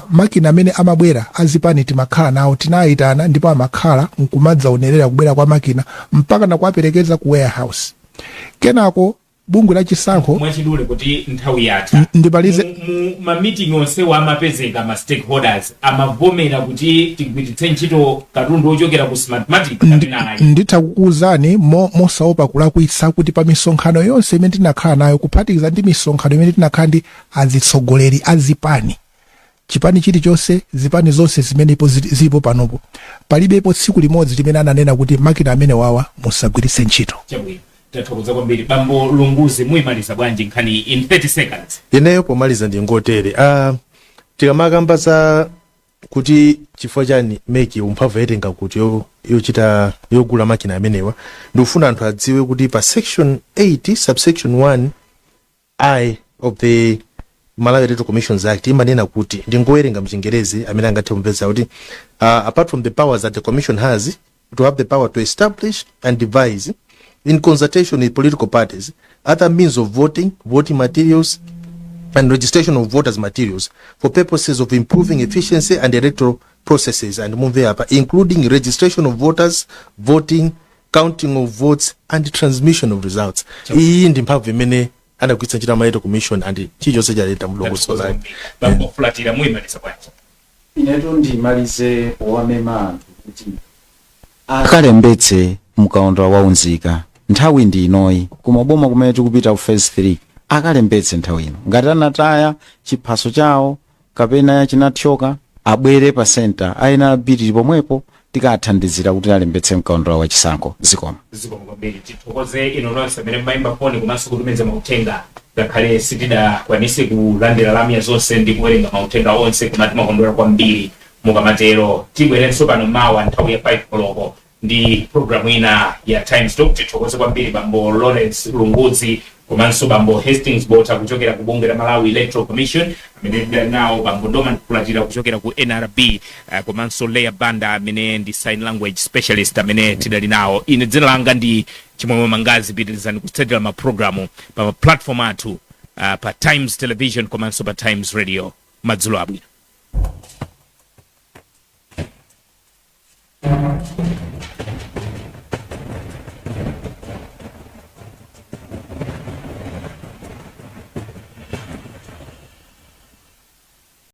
B: makina amene amabwera azipani timakhala nawo, tinayitana ndipo amakhala nkumadzaonerera kubwera kwa makina mpaka nakuaperekeza ku warehouse. Kenako bungwe la Chisankho
A: mwachidule kuti nthawi yatha
B: ndipalize
A: ma meeting onse wa mapezeka ma stakeholders amavomera kuti tigwiritse ntchito katundu ochokera ku smartmatic kapena ayi.
B: Nditakuuzani mosaopa kulakwitsa kuti pa misonkhano yonse imene tinakhala nayo kuphatikiza ndi misonkhano imene tinakhala ndi azitsogoleri azipani, chipani chilichonse, zipani zonse zimenepo zilipo panopo, palibepo tsiku limodzi limene ananena kuti makina amene wawa musagwiritse ntchito.
A: Chabwino. Tathokoza kwambiri. Bambo Lunguzi muyimaliza bwanji nkhani in 30 seconds.
C: Ineyo pomaliza ndi ngotere. Tikamakamba za kuti chifukwa chani meki umphamvu yatenga kuti yochita yogula makina amenewa, ndikufuna anthu adziwe kuti pa section 80 subsection 1 I of the Malawi Electoral Commissions Act imanena kuti ndingowerenga mchingerezi amene angathe kumvetsa kuti apart from the powers that the commission has to have the power to establish and devise in consultation with political parties other means of voting, voting materials and registration of voters materials for purposes of improving efficiency and electoral processes and move up, including registration of voters, voting, counting of votes and transmission of results. Iyi ndi mphamvu imene anagwiritsa ntchito Malawi Commission and chilichonse chaleta mlongosola.
A: Bambo Fulatira muyimaliza bwanji.
D: Inetu ndimalize powamema anthu kuti akalembetse mkaundula waunzika nthawi ndi inoyi kumaboma kumene tikupita ku phase 3 akalembetse nthawi ino ngati anataya chiphaso chawo kapena chinathyoka abwere pa center ayina bili pomwepo tikathandizira kuti alembetse mkaundula wa chisankho zikomo
A: kwambiri. Tithokoze ino nonse amene mmayimba foni komanso kutumiza mauthenga ngakhale sitidakwanise kulandira lamya zonse ndi kuwerenga mauthenga onse koma timakondwera kwambiri mukamatero. Tibwerenso pano mawa nthawi ya 5 koloko ndi programu ina ya Times Talk. Tithokoze kwambiri bambo Lawrence Lunguzi komanso bambo Hastings Bota kuchokera ku bunge la Malawi Electoral Commission, amene ndi nawo bambo Ndoman Kulatira kuchokera ku NRB, komanso Leah Banda amene ndi sign language specialist amene tidali nawo. Ine dzina langa ndi Chimwemwe Mangazi. Pitirizani kutsatira ma programu pa platform athu pa Times Television komanso pa Times Radio. Madzulo abwino.